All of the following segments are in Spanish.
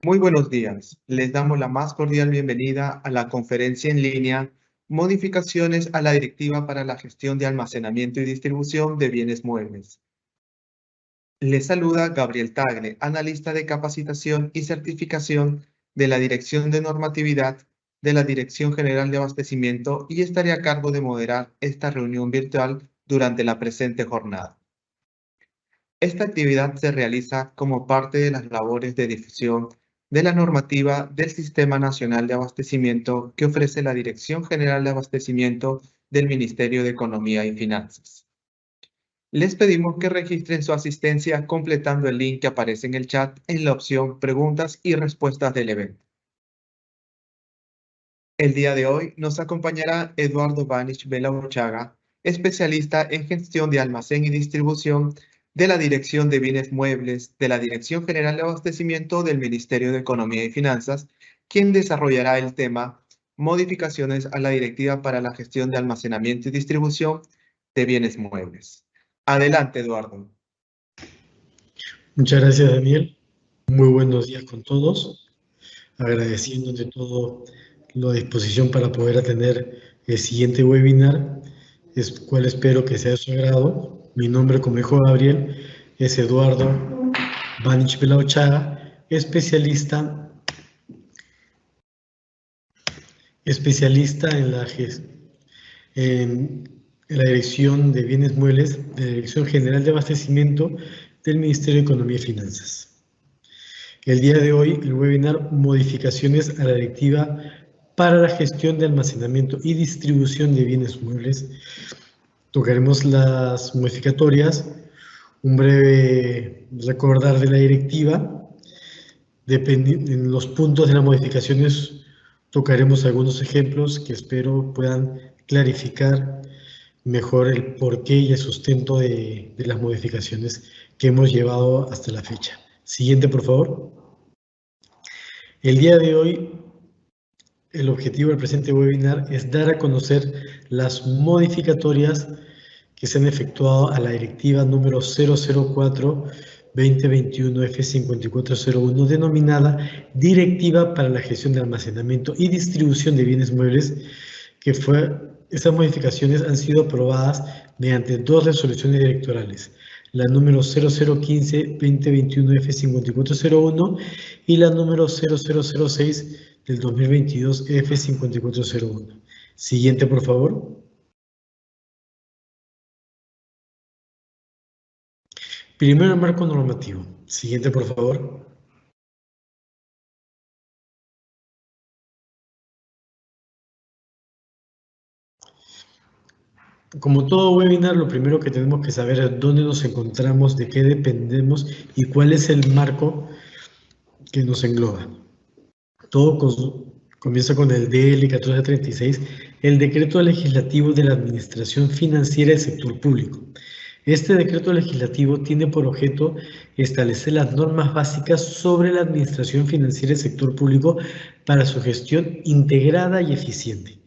Muy buenos días. Les damos la más cordial bienvenida a la conferencia en línea Modificaciones a la Directiva para la Gestión de Almacenamiento y Distribución de Bienes Muebles. Les saluda Gabriel Tagle, analista de capacitación y certificación de la Dirección de Normatividad de la Dirección General de Abastecimiento y estaré a cargo de moderar esta reunión virtual durante la presente jornada. Esta actividad se realiza como parte de las labores de difusión de la normativa del Sistema Nacional de Abastecimiento que ofrece la Dirección General de Abastecimiento del Ministerio de Economía y Finanzas. Les pedimos que registren su asistencia completando el link que aparece en el chat en la opción Preguntas y Respuestas del evento. El día de hoy nos acompañará Eduardo Banich Belauchaga, especialista en gestión de almacén y distribución de la Dirección de Bienes Muebles de la Dirección General de Abastecimiento del Ministerio de Economía y Finanzas, quien desarrollará el tema Modificaciones a la Directiva para la Gestión de Almacenamiento y Distribución de Bienes Muebles. Adelante, Eduardo. Muchas gracias, Daniel. Muy buenos días con todos. Agradeciendo de todo la disposición para poder atender el siguiente webinar, el cual espero que sea de su agrado. Mi nombre, como dijo Gabriel, es Eduardo Banich Belauchaga, especialista en la Dirección de Bienes Muebles de la Dirección General de Abastecimiento del Ministerio de Economía y Finanzas. El día de hoy, el webinar Modificaciones a la Directiva para la Gestión de Almacenamiento y Distribución de Bienes Muebles. Tocaremos las modificatorias, un breve recordar de la directiva. En los puntos de las modificaciones tocaremos algunos ejemplos que espero puedan clarificar mejor el porqué y el sustento de las modificaciones que hemos llevado hasta la fecha. Siguiente, por favor. El día de hoy, el objetivo del presente webinar es dar a conocer las modificatorias que se han efectuado a la directiva número 004-2021-F5401, denominada Directiva para la Gestión de Almacenamiento y Distribución de Bienes Muebles, estas modificaciones han sido aprobadas mediante dos resoluciones directorales, la número 0015-2021-F5401 y la número 0006 del 2022 F5401. Siguiente, por favor. Primero, el marco normativo. Siguiente, por favor. Como todo webinar, lo primero que tenemos que saber es dónde nos encontramos, de qué dependemos y cuál es el marco que nos engloba. Todo comienza con el DL 1436, el Decreto Legislativo de la Administración Financiera del Sector Público. Este decreto legislativo tiene por objeto establecer las normas básicas sobre la administración financiera del sector público para su gestión integrada y eficiente.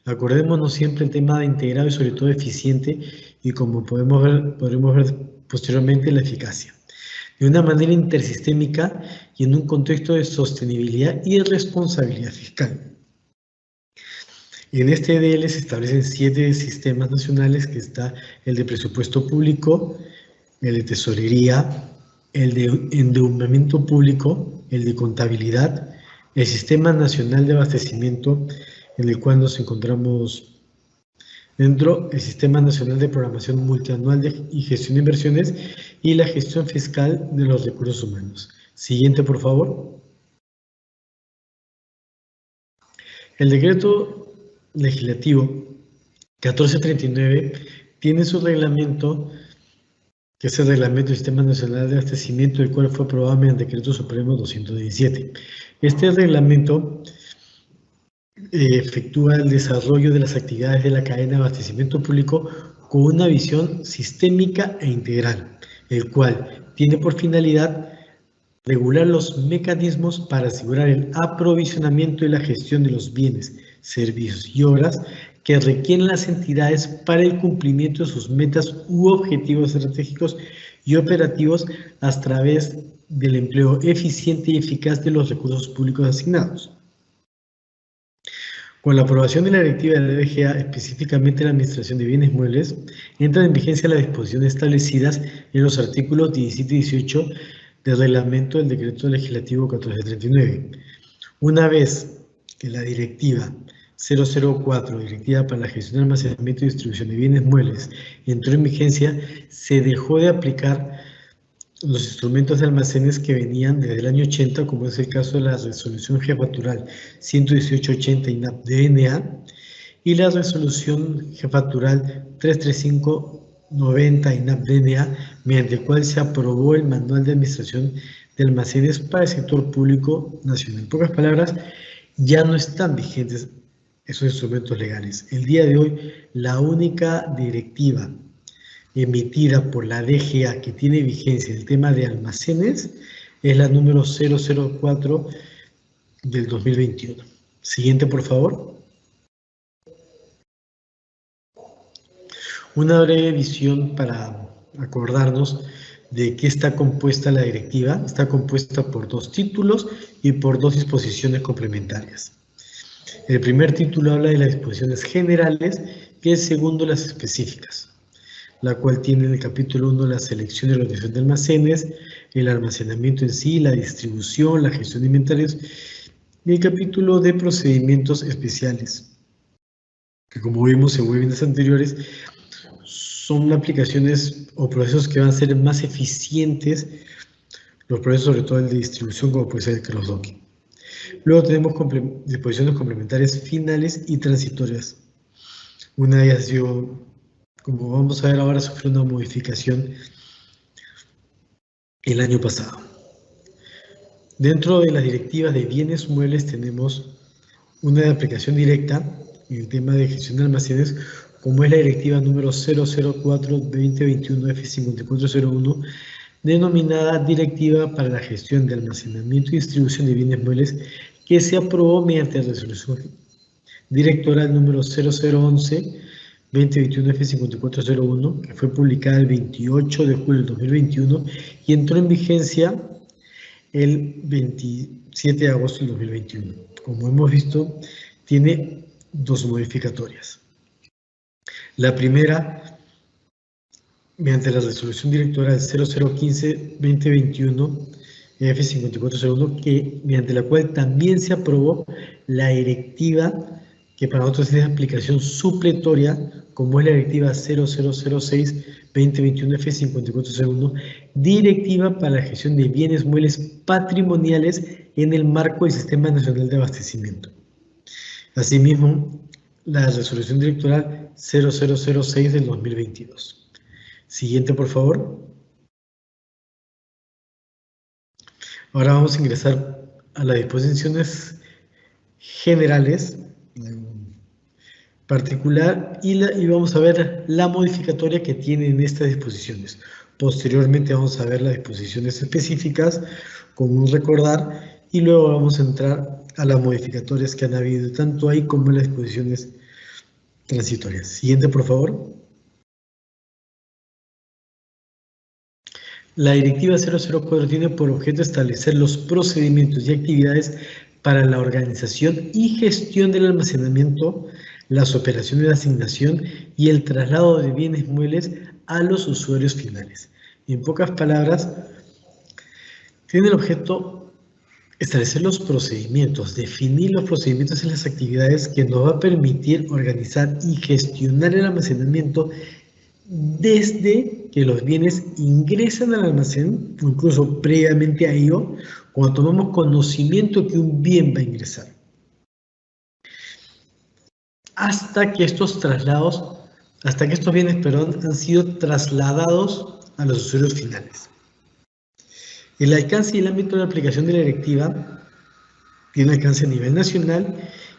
Acordémonos siempre el tema de integrado y sobre todo eficiente, y como podremos ver posteriormente, la eficacia, de una manera intersistémica y en un contexto de sostenibilidad y responsabilidad fiscal. En este DL se establecen 7 sistemas nacionales, que está el de presupuesto público, el de tesorería, el de endeudamiento público, el de contabilidad, el Sistema Nacional de Abastecimiento, en el cual nos encontramos dentro, el Sistema Nacional de Programación Multianual y Gestión de Inversiones y la gestión fiscal de los recursos humanos. Siguiente, por favor. El decreto legislativo 1439 tiene su reglamento, que es el Reglamento del Sistema Nacional de Abastecimiento, el cual fue aprobado mediante Decreto Supremo 217. Este reglamento efectúa el desarrollo de las actividades de la cadena de abastecimiento público con una visión sistémica e integral, el cual tiene por finalidad regular los mecanismos para asegurar el aprovisionamiento y la gestión de los bienes, servicios y obras que requieren las entidades para el cumplimiento de sus metas u objetivos estratégicos y operativos a través del empleo eficiente y eficaz de los recursos públicos asignados. Con la aprobación de la directiva de la DGA, específicamente la Administración de Bienes Muebles, entran en vigencia las disposiciones establecidas en los artículos 17 y 18 del reglamento del Decreto Legislativo 1439. Una vez que la directiva 004, Directiva para la Gestión, Almacenamiento y Distribución de Bienes Muebles, entró en vigencia, se dejó de aplicar los instrumentos de almacenes que venían desde el año 80, como es el caso de la resolución jefatural 11880 INAP-DNA y la resolución jefatural 33590 INAP-DNA, mediante el cual se aprobó el manual de administración de almacenes para el sector público nacional. En pocas palabras, ya no están vigentes esos instrumentos legales. El día de hoy, la única directiva emitida por la DGA que tiene vigencia en el tema de almacenes es la número 004 del 2021. Siguiente, por favor. Una breve visión para acordarnos de qué está compuesta la directiva. Está compuesta por 2 títulos y por 2 disposiciones complementarias. El primer título habla de las disposiciones generales y el segundo las específicas, la cual tiene en el capítulo 1 la selección y organización de almacenes, el almacenamiento en sí, la distribución, la gestión de inventarios, y el capítulo de procedimientos especiales, que como vimos en webinars anteriores, son aplicaciones o procesos que van a ser más eficientes, los procesos sobre todo el de distribución, como puede ser el cross-docking. Luego tenemos disposiciones complementarias finales y transitorias. Una de ellas ha sido, como vamos a ver ahora, sufrió una modificación el año pasado. Dentro de las directivas de bienes muebles tenemos una de aplicación directa en el tema de gestión de almacenes, como es la directiva número 004-2021-F5401, denominada Directiva para la Gestión de Almacenamiento y Distribución de Bienes Muebles, que se aprobó mediante resolución directoral número 0011-2021-F5401, que fue publicada el 28 de julio del 2021 y entró en vigencia el 27 de agosto del 2021. Como hemos visto, tiene 2 modificatorias. La primera, mediante la resolución directoral 0015-2021 F5401, que mediante la cual también se aprobó la directiva que para nosotros es de aplicación supletoria, como es la directiva 0006-2021 F5401, directiva para la gestión de bienes muebles patrimoniales en el marco del Sistema Nacional de Abastecimiento. Asimismo, la resolución directoral 0006 del 2022. Siguiente, por favor. Ahora vamos a ingresar a las disposiciones generales particular y vamos a ver la modificatoria que tienen estas disposiciones. Posteriormente vamos a ver las disposiciones específicas, como un recordar, y luego vamos a entrar a las modificatorias que han habido, tanto ahí como en las disposiciones transitorias. Siguiente, por favor. La Directiva 004 tiene por objeto establecer los procedimientos y actividades para la organización y gestión del almacenamiento, las operaciones de asignación y el traslado de bienes muebles a los usuarios finales. En pocas palabras, tiene el objeto establecer los procedimientos, definir los procedimientos y las actividades que nos va a permitir organizar y gestionar el almacenamiento desde que los bienes ingresan al almacén, o incluso previamente a ello, cuando tomamos conocimiento que un bien va a ingresar, hasta que estos bienes, han sido trasladados a los usuarios finales. El alcance y el ámbito de aplicación de la directiva tiene alcance a nivel nacional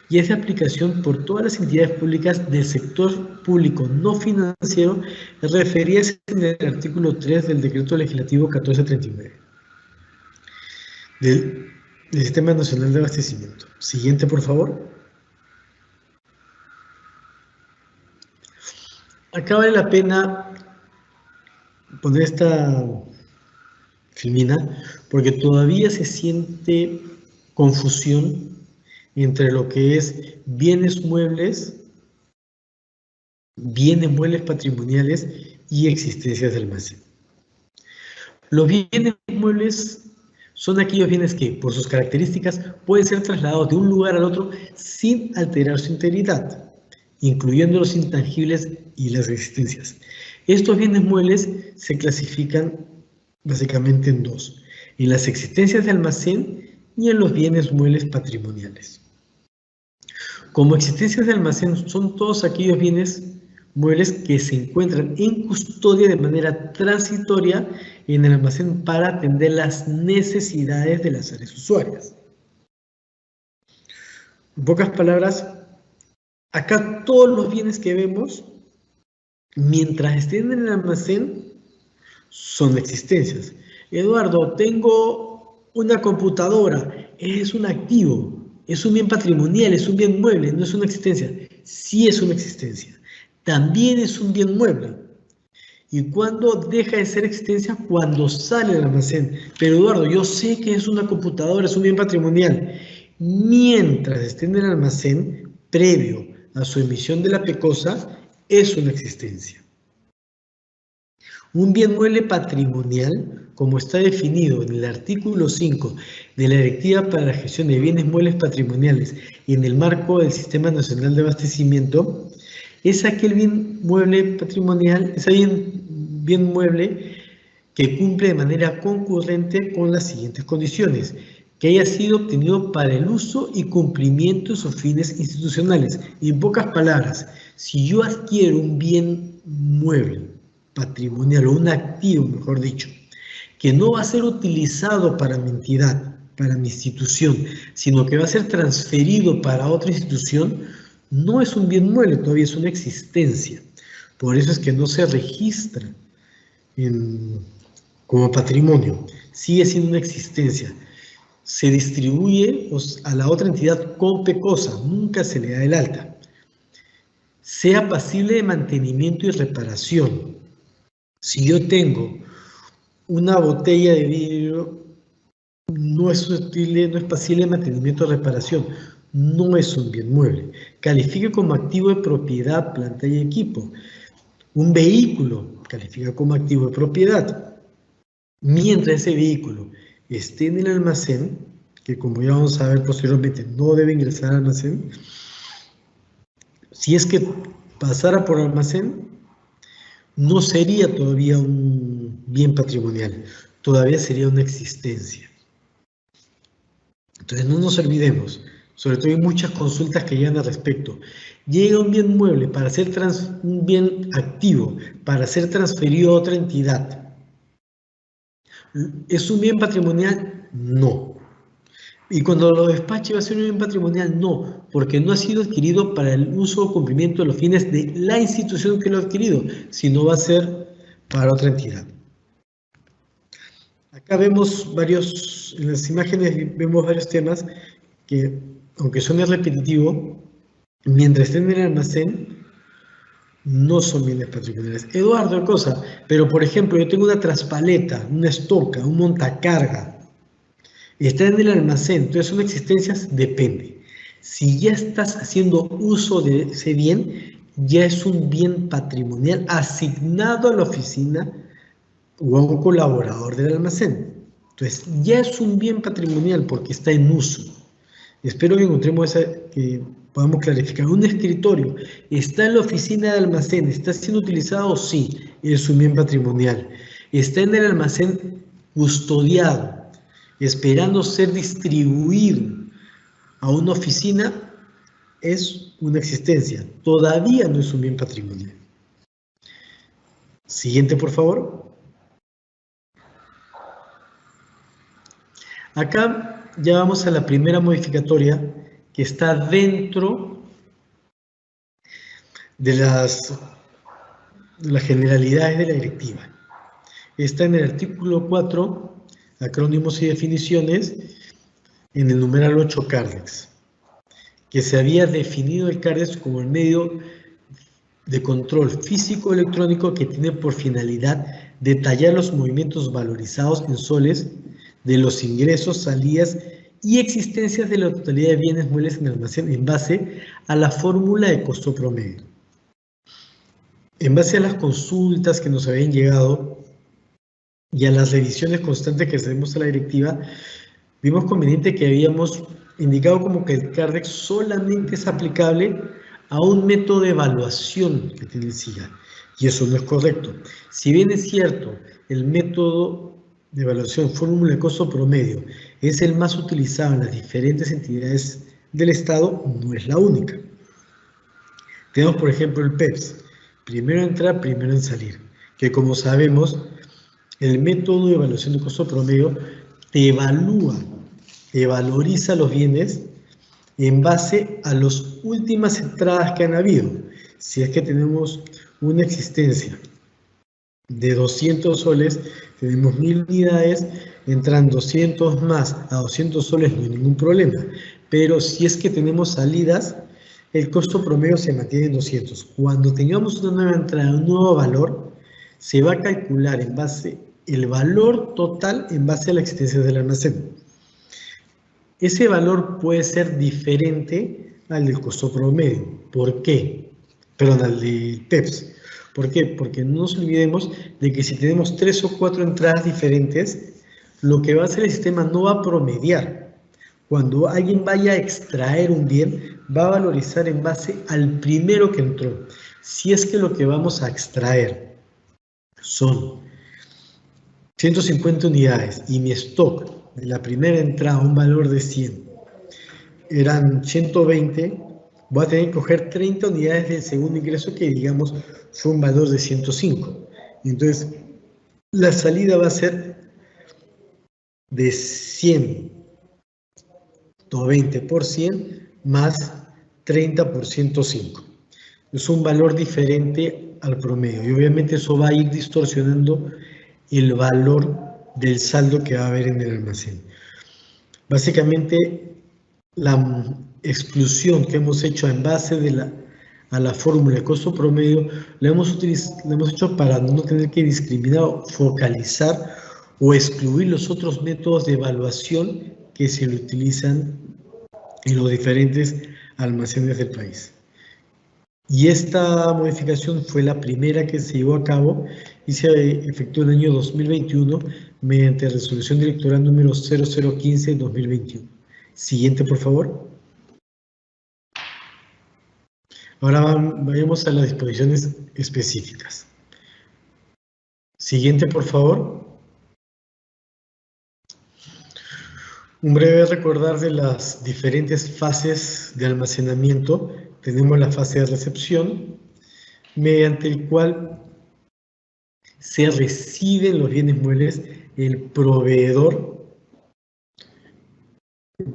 y es de aplicación por todas las entidades públicas del sector público no financiero referidas en el artículo 3 del Decreto Legislativo 1439 del Sistema Nacional de Abastecimiento. Siguiente, por favor. Acá vale la pena poner esta Filmina, porque todavía se siente confusión entre lo que es bienes muebles patrimoniales y existencias de almacén. Los bienes muebles son aquellos bienes que, por sus características, pueden ser trasladados de un lugar al otro sin alterar su integridad, incluyendo los intangibles y las existencias. Estos bienes muebles se clasifican básicamente en dos: en las existencias de almacén y en los bienes muebles patrimoniales. Como existencias de almacén son todos aquellos bienes muebles que se encuentran en custodia de manera transitoria en el almacén para atender las necesidades de las áreas usuarias. En pocas palabras, acá todos los bienes que vemos, mientras estén en el almacén, son existencias. Eduardo, tengo una computadora, es un activo, es un bien patrimonial, es un bien mueble, no es una existencia. Sí es una existencia. También es un bien mueble. ¿Y cuándo deja de ser existencia? Cuando sale del almacén. Pero Eduardo, yo sé que es una computadora, es un bien patrimonial. Mientras esté en el almacén, previo a su emisión de la PECOSA, es una existencia. Un bien mueble patrimonial, como está definido en el artículo 5 de la Directiva para la Gestión de Bienes Muebles Patrimoniales y en el marco del Sistema Nacional de Abastecimiento, es aquel bien mueble patrimonial, es aquel bien mueble que cumple de manera concurrente con las siguientes condiciones: que haya sido obtenido para el uso y cumplimiento de sus fines institucionales. Y en pocas palabras, si yo adquiero un bien mueble patrimonial o un activo, mejor dicho, que no va a ser utilizado para mi entidad, para mi institución, sino que va a ser transferido para otra institución, no es un bien mueble, todavía es una existencia. Por eso es que no se registra como patrimonio, sigue siendo una existencia. Se distribuye a la otra entidad con PECOSA, nunca se le da el alta. Sea pasible de mantenimiento y reparación. Si yo tengo una botella de vidrio, no es pasible de mantenimiento o reparación, no es un bien mueble. Califica como activo de propiedad, planta y equipo. Un vehículo califica como activo de propiedad. Mientras ese vehículo esté en el almacén, que como ya vamos a ver posteriormente, no debe ingresar al almacén, si es que pasara por almacén, no sería todavía un bien patrimonial, todavía sería una existencia. Entonces no nos olvidemos, sobre todo hay muchas consultas que llegan al respecto. Llega un bien mueble para ser un bien activo, para ser transferido a otra entidad. ¿Es un bien patrimonial? No. Y cuando lo despache va a ser un bien patrimonial, no, porque no ha sido adquirido para el uso o cumplimiento de los fines de la institución que lo ha adquirido, sino va a ser para otra entidad. Acá vemos en las imágenes vemos varios temas que, aunque suene repetitivo, mientras estén en el almacén, no son bienes patrimoniales. Eduardo, cosa, pero por ejemplo, yo tengo una traspaleta, una estoca, un montacarga, está en el almacén, entonces son existencias, depende. Si ya estás haciendo uso de ese bien, ya es un bien patrimonial asignado a la oficina o a un colaborador del almacén. Entonces, ya es un bien patrimonial porque está en uso. Espero que encontremos que podamos clarificar. Un escritorio está en la oficina de almacén, ¿está siendo utilizado? Sí, es un bien patrimonial. Está en el almacén custodiado, esperando ser distribuido a una oficina, es una existencia. Todavía no es un bien patrimonial. Siguiente, por favor. Acá ya vamos a la primera modificatoria que está dentro de las generalidades de la directiva. Está en el artículo 4, acrónimos y definiciones, en el numeral 8 CARDEX, que se había definido el CARDEX como el medio de control físico electrónico que tiene por finalidad detallar los movimientos valorizados en soles de los ingresos, salidas y existencias de la totalidad de bienes muebles en el almacén en base a la fórmula de costo promedio. En base a las consultas que nos habían llegado y a las revisiones constantes que hacemos a la directiva, vimos conveniente que habíamos indicado como que el CARDEX solamente es aplicable a un método de evaluación que tiene el SIGA, y eso no es correcto. Si bien es cierto, el método de evaluación fórmula de costo promedio es el más utilizado en las diferentes entidades del Estado, no es la única. Tenemos, por ejemplo, el PEPS, primero en entrar, primero en salir, que como sabemos, el método de evaluación de costo promedio te evalúa, te valoriza los bienes en base a las últimas entradas que han habido. Si es que tenemos una existencia de 200 soles, tenemos 1000 unidades, entran 200 más a 200 soles, no hay ningún problema. Pero si es que tenemos salidas, el costo promedio se mantiene en 200. Cuando tengamos una nueva entrada, un nuevo valor, se va a calcular en base, el valor total en base a la existencia del almacén. Ese valor puede ser diferente al del costo promedio. ¿Por qué? Perdón, al del PEPS. ¿Por qué? Porque no nos olvidemos de que si tenemos 3 o 4 entradas diferentes, lo que va a hacer el sistema no va a promediar. Cuando alguien vaya a extraer un bien, va a valorizar en base al primero que entró. Si es que lo que vamos a extraer son 150 unidades y mi stock de la primera entrada, un valor de 100, eran 120, voy a tener que coger 30 unidades del segundo ingreso que, digamos, fue un valor de 105. Entonces, la salida va a ser de 120 por 100 más 30 por 105. Es un valor diferente al promedio y obviamente eso va a ir distorsionando el valor del saldo que va a haber en el almacén. Básicamente, la exclusión que hemos hecho en base a la fórmula de costo promedio la hemos hecho para no tener que discriminar, focalizar o excluir los otros métodos de evaluación que se utilizan en los diferentes almacenes del país. Y esta modificación fue la primera que se llevó a cabo y se efectuó en el año 2021 mediante resolución directoral número 0015-2021. Siguiente, por favor. Ahora vayamos a las disposiciones específicas. Siguiente, por favor. Un breve recordar de las diferentes fases de almacenamiento. Tenemos la fase de recepción, mediante el cual se reciben los bienes muebles, el proveedor,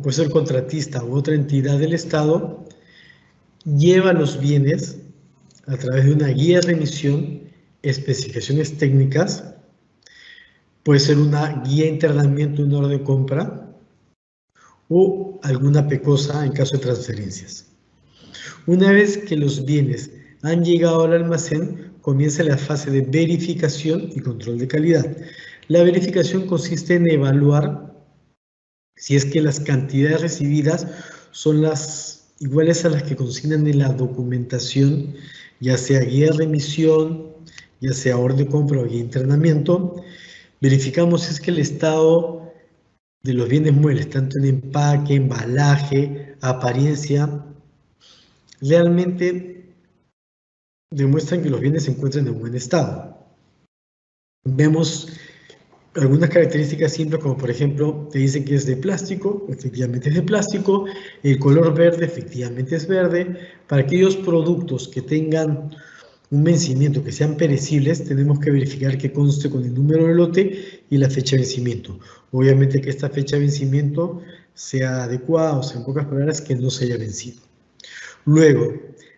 puede ser contratista u otra entidad del Estado, lleva los bienes a través de una guía de remisión, especificaciones técnicas, puede ser una guía de internamiento, una orden de compra, o alguna pecosa en caso de transferencias. Una vez que los bienes han llegado al almacén, comienza la fase de verificación y control de calidad. La verificación consiste en evaluar si es que las cantidades recibidas son las iguales a las que consignan en la documentación, ya sea guía de remisión, ya sea orden de compra o guía de internamiento. Verificamos si es que el estado de los bienes muebles, tanto en empaque, embalaje, apariencia, realmente demuestran que los bienes se encuentran en buen estado. Vemos algunas características simples, como por ejemplo, te dicen que es de plástico, efectivamente es de plástico, el color verde, efectivamente es verde. Para aquellos productos que tengan un vencimiento, que sean perecibles, tenemos que verificar que conste con el número de lote y la fecha de vencimiento. Obviamente que esta fecha de vencimiento sea adecuada, o sea, en pocas palabras, que no se haya vencido. Luego,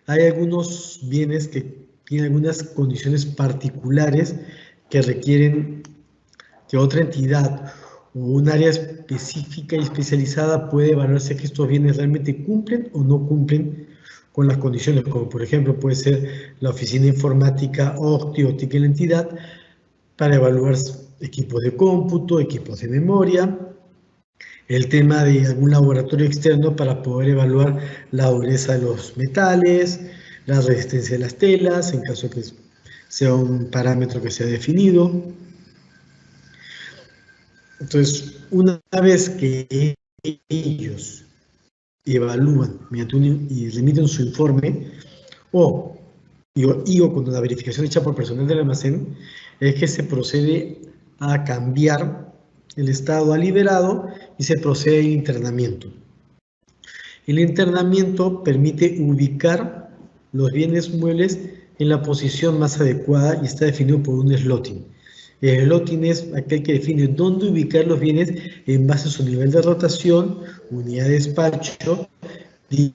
hay algunos bienes que tienen algunas condiciones particulares que requieren que otra entidad o un área específica y especializada puede evaluarse que estos bienes realmente cumplen o no cumplen con las condiciones, como por ejemplo puede ser la oficina informática, OCTI o TIC en la entidad, para evaluar equipos de cómputo, equipos de memoria, el tema de algún laboratorio externo para poder evaluar la dureza de los metales, la resistencia de las telas, en caso que sea un parámetro que se ha definido. Entonces, una vez que ellos evalúan y remiten su informe, o con una verificación hecha por personal del almacén, es que se procede a cambiar el estado a liberado y se procede al internamiento. El internamiento permite ubicar los bienes muebles en la posición más adecuada y está definido por un slotting. El slotting es aquel que define dónde ubicar los bienes en base a su nivel de rotación, unidad de despacho,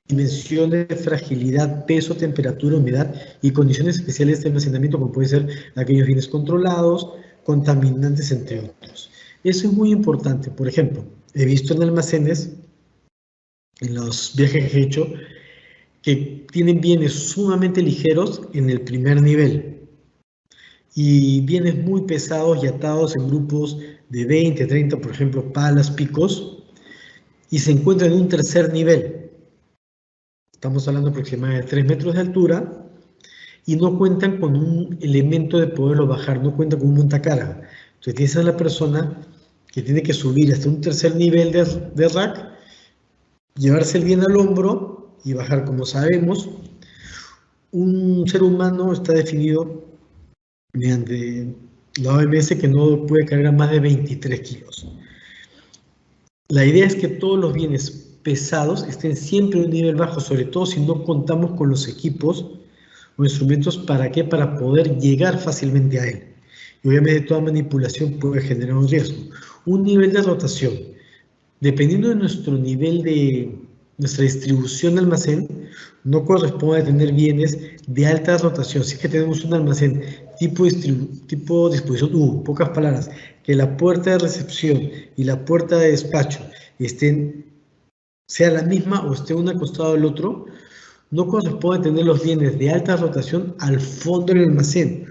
dimensiones de fragilidad, peso, temperatura, humedad y condiciones especiales de almacenamiento, como pueden ser aquellos bienes controlados, contaminantes, entre otros. Eso es muy importante. Por ejemplo, he visto en almacenes, en los viajes que he hecho, que tienen bienes sumamente ligeros en el primer nivel y bienes muy pesados y atados en grupos de 20, 30, por ejemplo, palas, picos, y se encuentran en un tercer nivel. Estamos hablando aproximadamente de 3 metros de altura y no cuentan con un elemento de poderlo bajar, no cuentan con un montacarga. Entonces tienes a la persona que tiene que subir hasta un tercer nivel de rack, llevarse el bien al hombro y bajar. Como sabemos, un ser humano está definido mediante la OMS que no puede cargar más de 23 kilos. La idea es que todos los bienes pesados estén siempre en un nivel bajo, sobre todo si no contamos con los equipos o instrumentos. ¿Para qué? Para poder llegar fácilmente a él. Y obviamente toda manipulación puede generar un riesgo. Un nivel de rotación. Dependiendo de nuestro nivel de nuestra distribución de almacén, no corresponde a tener bienes de alta rotación. Si es que tenemos un almacén tipo disposición, pocas palabras, que la puerta de recepción y la puerta de despacho sea la misma o esté uno al costado del otro, no corresponde tener los bienes de alta rotación al fondo del almacén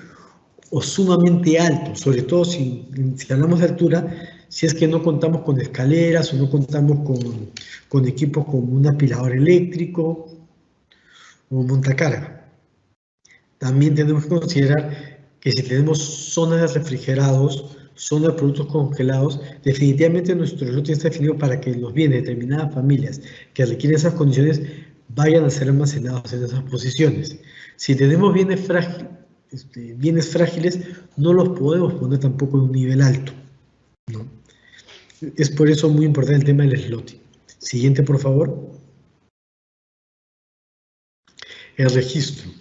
o sumamente alto, sobre todo si hablamos de altura, si es que no contamos con escaleras o no contamos con equipos como un apilador eléctrico o montacarga. También tenemos que considerar que si tenemos zonas de refrigerados, zonas de productos congelados, definitivamente nuestro lote está definido para que los bienes de determinadas familias que requieren esas condiciones vayan a ser almacenados en esas posiciones. Si tenemos bienes frágiles, no los podemos poner tampoco en un nivel alto, ¿no? Es por eso muy importante el tema del slotting. Siguiente, por favor. El registro.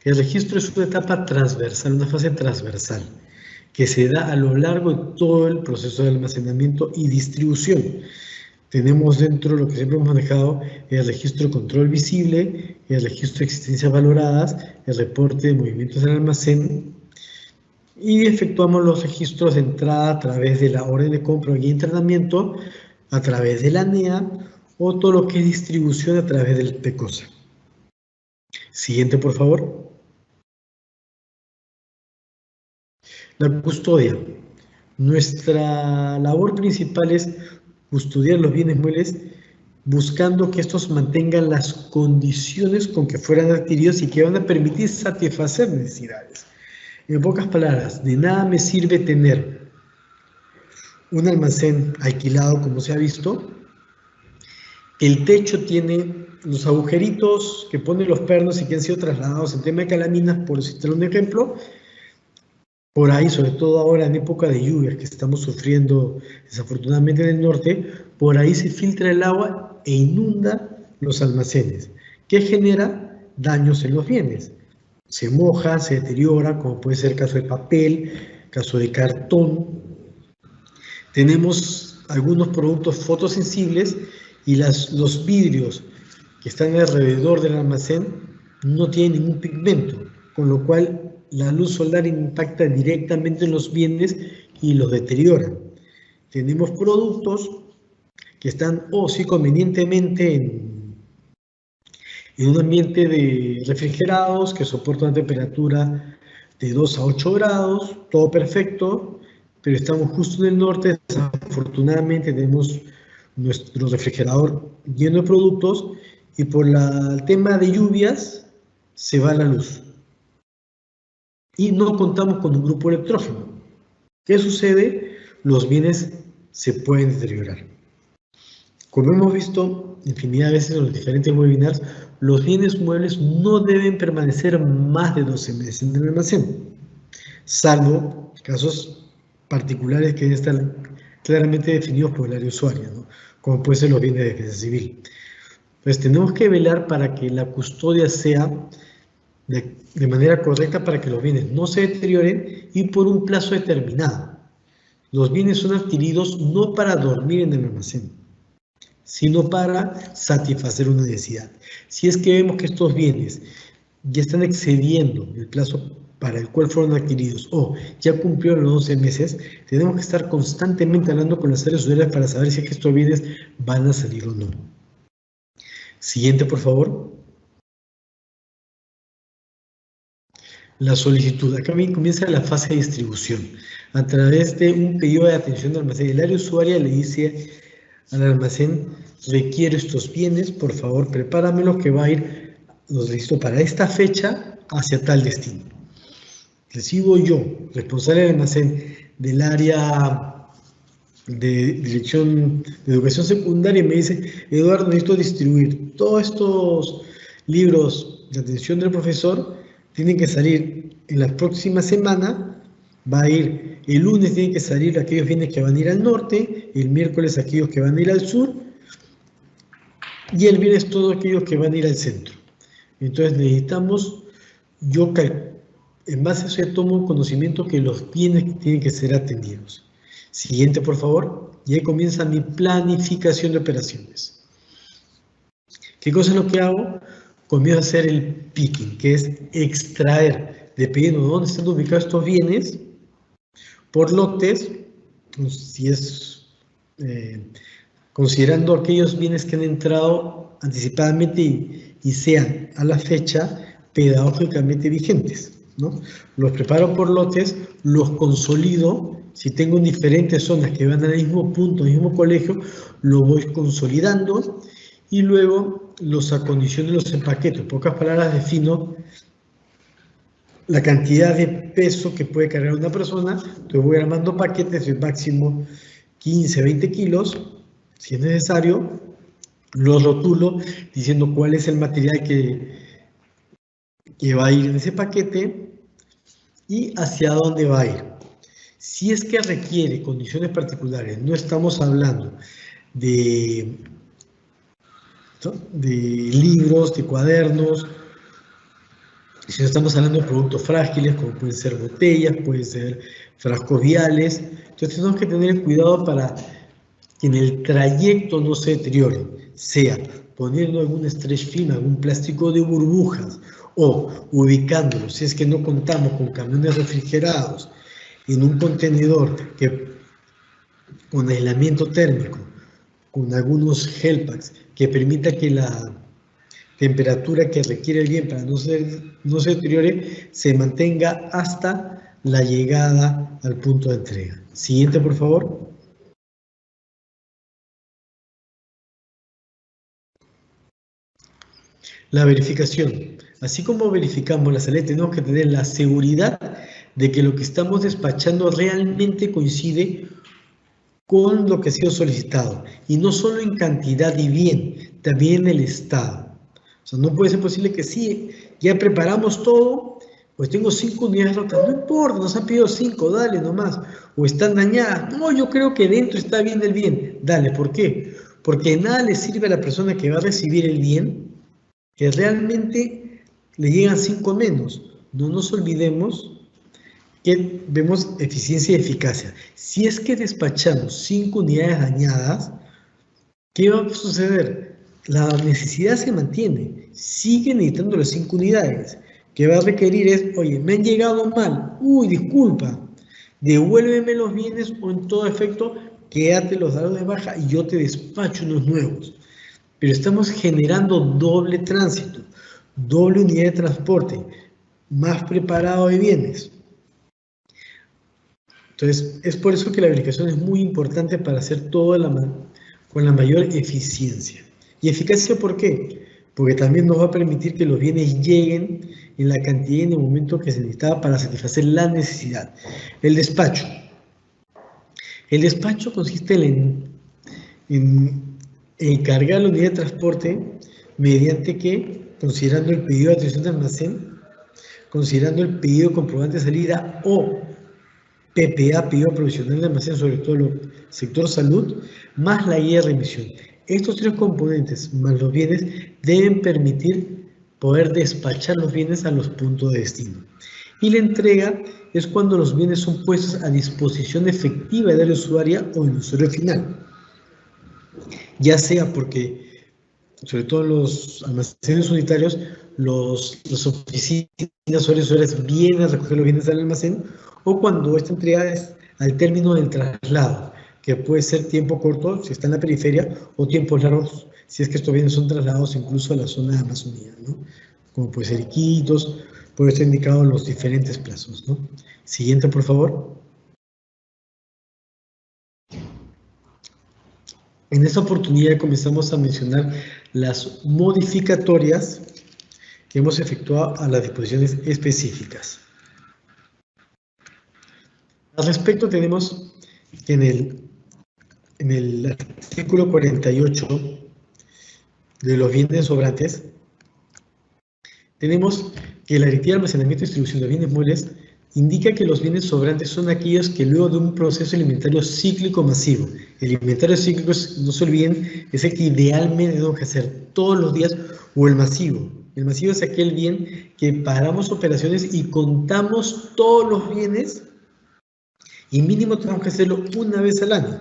El registro es una etapa transversal, una fase transversal, que se da a lo largo de todo el proceso de almacenamiento y distribución. Tenemos dentro lo que siempre hemos manejado el registro de control visible, el registro de existencias valoradas, el reporte de movimientos del almacén, y efectuamos los registros de entrada a través de la orden de compra y entrenamiento, a través de la NEA, o todo lo que es distribución a través del PECOSA. Siguiente, por favor. La custodia. Nuestra labor principal es custodiar los bienes muebles buscando que estos mantengan las condiciones con que fueran adquiridos y que van a permitir satisfacer necesidades. En pocas palabras, de nada me sirve tener un almacén alquilado, como se ha visto. El techo tiene los agujeritos que ponen los pernos y que han sido trasladados en tema de calaminas, por citar un ejemplo. Por ahí, sobre todo ahora en época de lluvias que estamos sufriendo desafortunadamente en el norte, por ahí se filtra el agua e inunda los almacenes, que genera daños en los bienes. Se moja, se deteriora, como puede ser el caso de papel, caso de cartón. Tenemos algunos productos fotosensibles y los vidrios que están alrededor del almacén no tienen ningún pigmento, con lo cual la luz solar impacta directamente en los bienes y los deteriora. Tenemos productos que están sí convenientemente en un ambiente de refrigerados que soporta una temperatura de 2 a 8 grados, todo perfecto, pero estamos justo en el norte, desafortunadamente tenemos nuestro refrigerador lleno de productos y por el tema de lluvias se va la luz. Y no contamos con un grupo electrógeno. ¿Qué sucede? Los bienes se pueden deteriorar. Como hemos visto infinidad de veces en los diferentes webinars, los bienes muebles no deben permanecer más de 12 meses en el almacén, salvo casos particulares que deben estar claramente definidos por el área usuaria, ¿no? Como pueden ser los bienes de defensa civil. Entonces tenemos que velar para que la custodia sea de manera correcta para que los bienes no se deterioren y por un plazo determinado. Los bienes son adquiridos no para dormir en el almacén, sino para satisfacer una necesidad. Si es que vemos que estos bienes ya están excediendo el plazo para el cual fueron adquiridos o ya cumplieron los 12 meses, tenemos que estar constantemente hablando con las áreas usuarias para saber si es que estos bienes van a salir o no. Siguiente, por favor. La solicitud. Acá comienza la fase de distribución. A través de un pedido de atención de almacén, el área usuaria le dice al almacén: requiero estos bienes, por favor prepáramelos que va a ir, los listo para esta fecha hacia tal destino. Recibo yo, responsable del almacén del área de dirección de educación secundaria, y me dice: Eduardo, necesito distribuir todos estos libros de atención del profesor, tienen que salir en la próxima semana, va a ir el lunes, tienen que salir aquellos bienes que van a ir al norte, el miércoles aquellos que van a ir al sur, y el viernes todos aquellos que van a ir al centro. Entonces necesitamos, en base a eso ya tomo conocimiento que los bienes tienen que ser atendidos. Siguiente, por favor. Y ahí comienza mi planificación de operaciones. ¿Qué cosa es lo que hago? Comienzo a hacer el picking, que es extraer, dependiendo de dónde están ubicados estos bienes, por lotes, si es considerando aquellos bienes que han entrado anticipadamente y sean a la fecha pedagógicamente vigentes, ¿no? Los preparo por lotes, los consolido. Si tengo en diferentes zonas que van al mismo punto, al mismo colegio, lo voy consolidando y luego los acondiciono y los empaqueto. En pocas palabras, defino la cantidad de peso que puede cargar una persona. Entonces voy armando paquetes de máximo 15, 20 kilos, si es necesario. Los rotulo diciendo cuál es el material que va a ir en ese paquete y hacia dónde va a ir. Si es que requiere condiciones particulares, no estamos hablando de libros, de cuadernos, si no estamos hablando de productos frágiles, como pueden ser botellas, pueden ser frascos viales. Entonces tenemos que tener cuidado para que en el trayecto no se deteriore, sea poniendo algún stretch film, algún plástico de burbujas, o ubicándolo, si es que no contamos con camiones refrigerados, en un contenedor con aislamiento térmico, con algunos gel packs que permita que la temperatura que requiere el bien para no se deteriore se mantenga hasta la llegada al punto de entrega. Siguiente, por favor. La verificación. Así como verificamos la salida, tenemos que tener la seguridad de que lo que estamos despachando realmente coincide con lo que ha sido solicitado. Y no solo en cantidad y bien, también en el estado. O sea, no puede ser posible que sí, ya preparamos todo, pues tengo 5 unidades rotas. No importa, nos han pedido 5, dale nomás. O están dañadas. No, yo creo que dentro está bien el bien. Dale, ¿por qué? Porque de nada le sirve a la persona que va a recibir el bien que realmente le llegan 5 menos. No nos olvidemos que vemos eficiencia y eficacia. Si es que despachamos 5 unidades dañadas, ¿qué va a suceder? La necesidad se mantiene, sigue necesitando las 5 unidades. ¿Qué va a requerir? Es, oye, me han llegado mal, uy, disculpa, devuélveme los bienes o en todo efecto, quédate los dados de baja y yo te despacho unos nuevos. Pero estamos generando doble tránsito, doble unidad de transporte. más preparado de bienes. Entonces, es por eso que la verificación es muy importante para hacer todo con la mayor eficiencia. ¿Y eficacia por qué? Porque también nos va a permitir que los bienes lleguen en la cantidad y en el momento que se necesitaba para satisfacer la necesidad. El despacho. El despacho consiste en encargar la unidad de transporte mediante que, considerando el pedido de atención de almacén, considerando el pedido de comprobante de salida o PPA, pedido provisional de almacén, sobre todo el sector salud, más la guía de remisión. Estos tres componentes, más los bienes, deben permitir poder despachar los bienes a los puntos de destino. Y la entrega es cuando los bienes son puestos a disposición efectiva del usuario o del usuario final. Ya sea porque, sobre todo en los almacenes unitarios, las oficinas usuarias vienen a recoger los bienes del almacén, o cuando esta entrega es al término del traslado, que puede ser tiempo corto si está en la periferia, o tiempos largos si es que estos bienes son trasladados incluso a la zona de Amazonía, ¿no? Como puede ser Iquitos, puede estar indicado los diferentes plazos, ¿no? Siguiente, por favor. En esta oportunidad comenzamos a mencionar las modificatorias que hemos efectuado a las disposiciones específicas. Al respecto tenemos que en el artículo 48 de los bienes sobrantes, tenemos que la Directiva de Almacenamiento y Distribución de Bienes Muebles indica que los bienes sobrantes son aquellos que luego de un proceso alimentario cíclico masivo, el inventario cíclico, no se olviden, es el que idealmente tenemos que hacer todos los días, o el masivo. El masivo es aquel bien que paramos operaciones y contamos todos los bienes y mínimo tenemos que hacerlo una vez al año,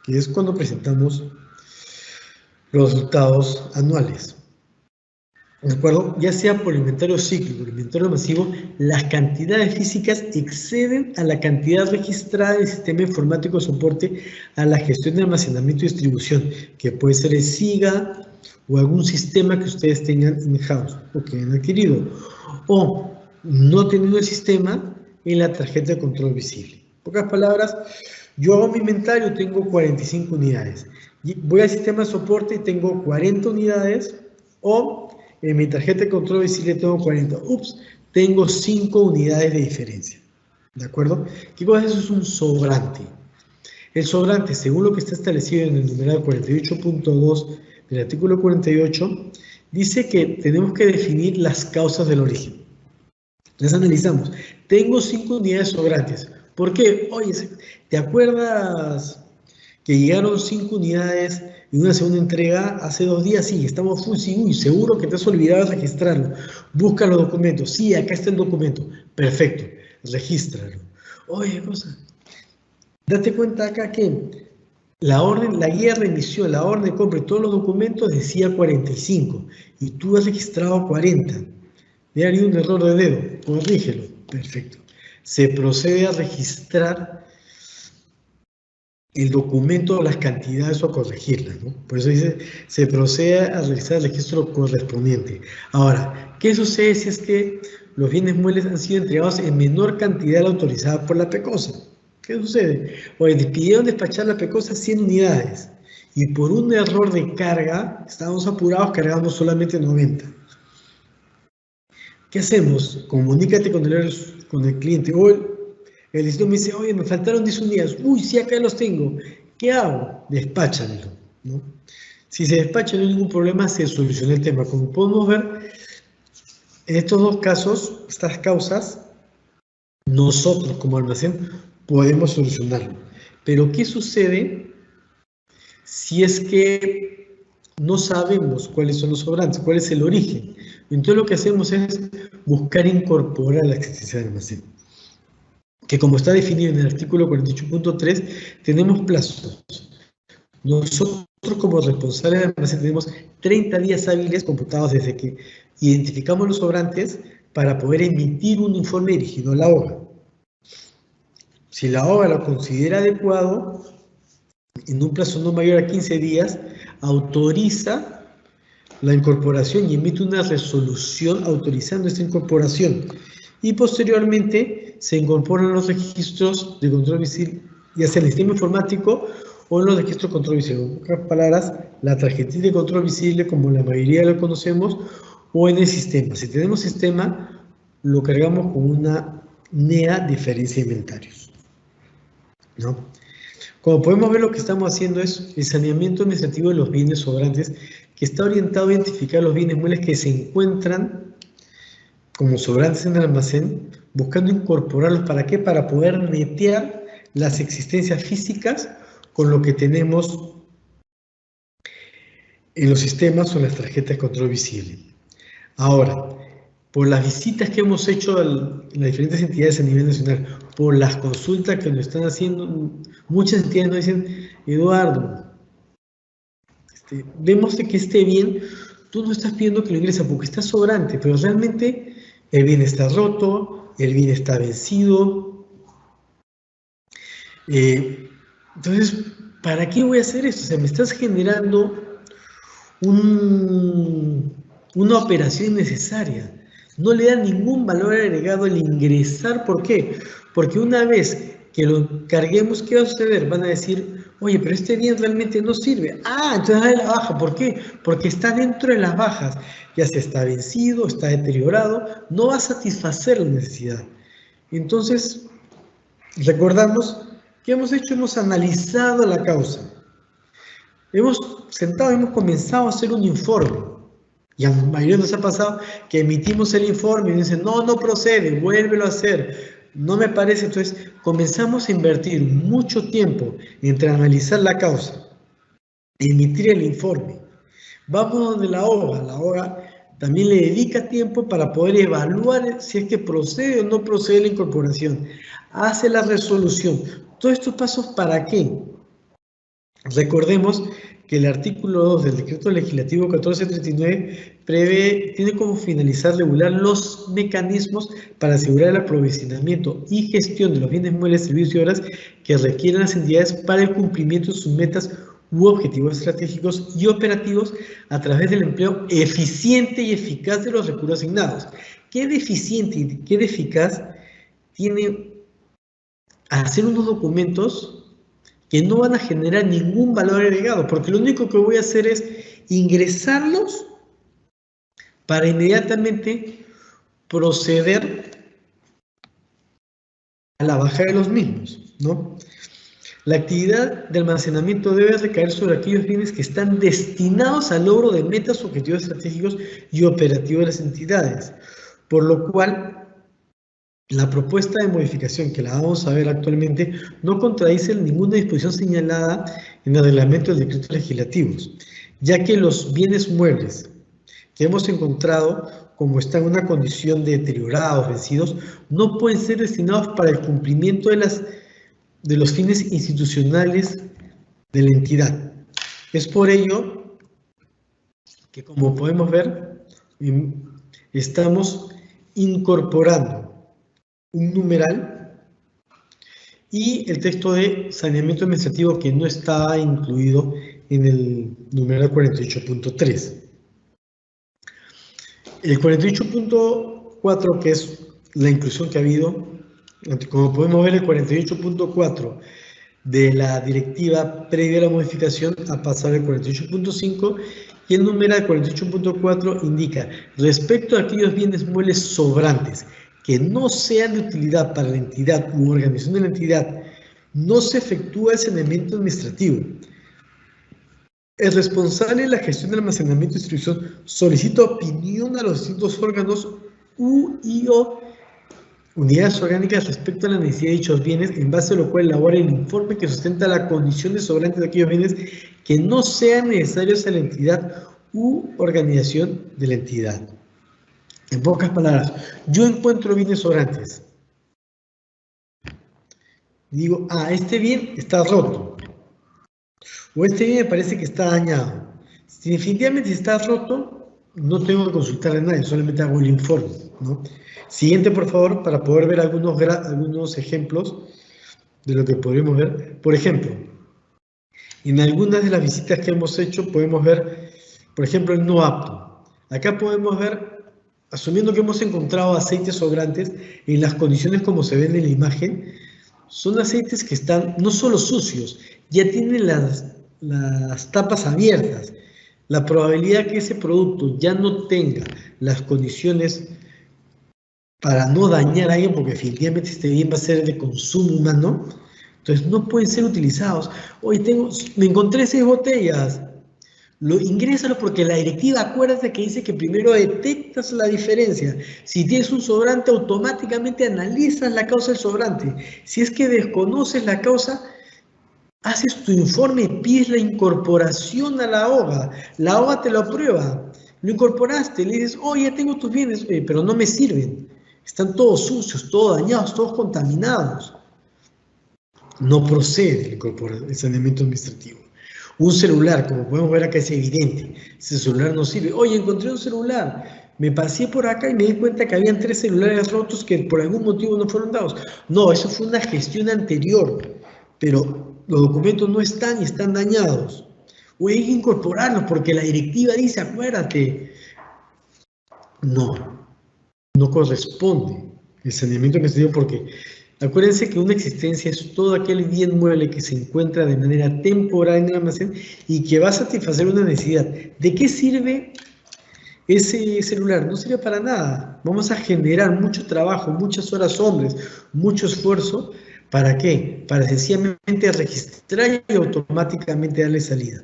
que es cuando presentamos los resultados anuales. ¿De acuerdo? Ya sea por el inventario cíclico, el inventario masivo, las cantidades físicas exceden a la cantidad registrada del sistema informático de soporte a la gestión de almacenamiento y distribución, que puede ser el SIGA o algún sistema que ustedes tengan in-house o que hayan adquirido, o no teniendo el sistema en la tarjeta de control visible. En pocas palabras, yo hago mi inventario, tengo 45 unidades. Voy al sistema de soporte y tengo 40 unidades, o en mi tarjeta de control visible tengo 40. Ups, tengo 5 unidades de diferencia. ¿De acuerdo? ¿Qué cosa es eso? Es un sobrante. El sobrante, según lo que está establecido en el numeral 48.2 del artículo 48, dice que tenemos que definir las causas del origen. Las analizamos. Tengo 5 unidades sobrantes. ¿Por qué? Oye, ¿te acuerdas que llegaron 5 unidades y una segunda entrega hace 2 días? Sí, estamos full, sí, uy, seguro que te has olvidado de registrarlo. Busca los documentos. Sí, acá está el documento. Perfecto, regístralo. Oye, cosa, date cuenta acá que la orden, la guía de remisión, la orden de compra y todos los documentos decía 45 y tú has registrado 40. Le ha habido un error de dedo, corrígelo. Perfecto. Se procede a registrar el documento, las cantidades o a corregirlas, ¿no? Por eso dice, se procede a realizar el registro correspondiente. Ahora, ¿qué sucede si es que los bienes muebles han sido entregados en menor cantidad de la autorizada por la PECOSA? ¿Qué sucede? Oye, pidieron despachar la PECOSA 100 unidades y por un error de carga, estábamos apurados, cargamos solamente 90. ¿Qué hacemos? Comunícate con el cliente. O el distrito me dice, oye, me faltaron 10 unidades. Uy, sí, acá los tengo. ¿Qué hago? Despáchamelo, ¿no? Si se despacha, no hay ningún problema, se soluciona el tema. Como podemos ver, en estos dos casos, estas causas, nosotros como almacén podemos solucionarlo. Pero ¿qué sucede si es que no sabemos cuáles son los sobrantes, cuál es el origen? Entonces lo que hacemos es buscar incorporar la existencia del almacén, que como está definido en el artículo 48.3, tenemos plazos. Nosotros como responsables del almacén tenemos 30 días hábiles computados desde que identificamos los sobrantes para poder emitir un informe dirigido a la OGA. Si la OGA lo considera adecuado, en un plazo no mayor a 15 días, autoriza la incorporación y emite una resolución autorizando esta incorporación. y posteriormente se incorporan los registros de control visible, ya sea en el sistema informático o en los registros de control visible. En pocas palabras, la tarjetita de control visible, como la mayoría lo conocemos, o en el sistema. Si tenemos sistema, lo cargamos con una NEA diferencia de inventarios, ¿no? Como podemos ver, lo que estamos haciendo es el saneamiento administrativo de los bienes sobrantes, que está orientado a identificar los bienes muebles que se encuentran como sobrantes en el almacén, buscando incorporarlos. ¿Para qué? Para poder netear las existencias físicas con lo que tenemos en los sistemas o en las tarjetas de control visible. Ahora, por las visitas que hemos hecho en las diferentes entidades a nivel nacional, por las consultas que nos están haciendo, muchas entidades nos dicen: Eduardo, vemos que este bien, tú no estás pidiendo que lo ingreses porque está sobrante, pero realmente el bien está roto, el bien está vencido. Entonces, ¿para qué voy a hacer esto? O sea, me estás generando una operación innecesaria. No le da ningún valor agregado el ingresar. ¿Por qué? Porque una vez que lo carguemos, ¿qué va a suceder? Van a decir: oye, pero este bien realmente no sirve. Ah, entonces dale la baja. ¿Por qué? Porque está dentro de las bajas. Ya se está vencido, está deteriorado, no va a satisfacer la necesidad. Entonces, recordamos ¿qué hemos hecho? Hemos analizado la causa. Hemos sentado, hemos comenzado a hacer un informe. Y a la mayoría nos ha pasado que emitimos el informe y dicen: no, no procede, vuélvelo a hacer, no me parece. Entonces comenzamos a invertir mucho tiempo entre analizar la causa y emitir el informe. Vamos donde la OGA también le dedica tiempo para poder evaluar si es que procede o no procede la incorporación. Hace la resolución. Todos estos pasos, ¿para qué? Recordemos que el artículo 2 del Decreto Legislativo 1439 tiene como finalizar regular los mecanismos para asegurar el aprovisionamiento y gestión de los bienes muebles, servicios y obras que requieren las entidades para el cumplimiento de sus metas u objetivos estratégicos y operativos a través del empleo eficiente y eficaz de los recursos asignados. ¿Qué de eficiente y qué de eficaz tiene hacer unos documentos que no van a generar ningún valor agregado? Porque lo único que voy a hacer es ingresarlos para inmediatamente proceder a la baja de los mismos, ¿no? La actividad de almacenamiento debe recaer sobre aquellos bienes que están destinados al logro de metas, objetivos estratégicos y operativos de las entidades, por lo cual la propuesta de modificación que la vamos a ver actualmente no contradice ninguna disposición señalada en el reglamento del decreto legislativos, ya que los bienes muebles que hemos encontrado, como están en una condición de deteriorados, vencidos, no pueden ser destinados para el cumplimiento de los fines institucionales de la entidad. Es por ello que, como podemos ver, estamos incorporando un numeral y el texto de saneamiento administrativo que no está incluido en el numeral 48.3. El 48.4, que es la inclusión que ha habido, como podemos ver, el 48.4 de la directiva previa a la modificación ha pasado al 48.5 y el numeral 48.4 indica: respecto a aquellos bienes muebles sobrantes que no sean de utilidad para la entidad u organización de la entidad, no se efectúa el saneamiento administrativo. El responsable de la gestión del almacenamiento y distribución solicita opinión a los distintos órganos o unidades orgánicas respecto a la necesidad de dichos bienes, en base a lo cual elabora el informe que sustenta la condición de sobrantes de aquellos bienes que no sean necesarios a la entidad u organización de la entidad. En pocas palabras, yo encuentro bienes sobrantes. Digo: ah, este bien está roto. O este bien me parece que está dañado. Si definitivamente está roto, no tengo que consultar a nadie, solamente hago el informe, ¿no? Siguiente, por favor, para poder ver algunos ejemplos de lo que podríamos ver. Por ejemplo, en algunas de las visitas que hemos hecho podemos ver, por ejemplo, el no apto. Acá podemos ver asumiendo que hemos encontrado aceites sobrantes en las condiciones como se ven en la imagen, son aceites que están no solo sucios, ya tienen las tapas abiertas. La probabilidad que ese producto ya no tenga las condiciones para no dañar a alguien, porque definitivamente este bien va a ser de consumo humano, entonces no pueden ser utilizados. Oye, me encontré 6 botellas. Ingrésalo porque la directiva, acuérdate que dice que primero detectas la diferencia. Si tienes un sobrante, automáticamente analizas la causa del sobrante. Si es que desconoces la causa, haces tu informe, pides la incorporación a la OGA. La OGA te lo aprueba. Lo incorporaste, le dices, oye, tengo tus bienes, pero no me sirven. Están todos sucios, todos dañados, todos contaminados. No procede el saneamiento administrativo. Un celular, como podemos ver acá, es evidente. Ese celular no sirve. Oye, encontré un celular. Me pasé por acá y me di cuenta que habían 3 celulares rotos que por algún motivo no fueron dados. No, eso fue una gestión anterior. Pero los documentos no están y están dañados. O hay que incorporarlos porque la directiva dice, acuérdate. No corresponde el saneamiento administrativo porque acuérdense que una existencia es todo aquel bien mueble que se encuentra de manera temporal en el almacén y que va a satisfacer una necesidad. ¿De qué sirve ese celular? No sirve para nada. Vamos a generar mucho trabajo, muchas horas hombres, mucho esfuerzo. ¿Para qué? Para sencillamente registrar y automáticamente darle salida.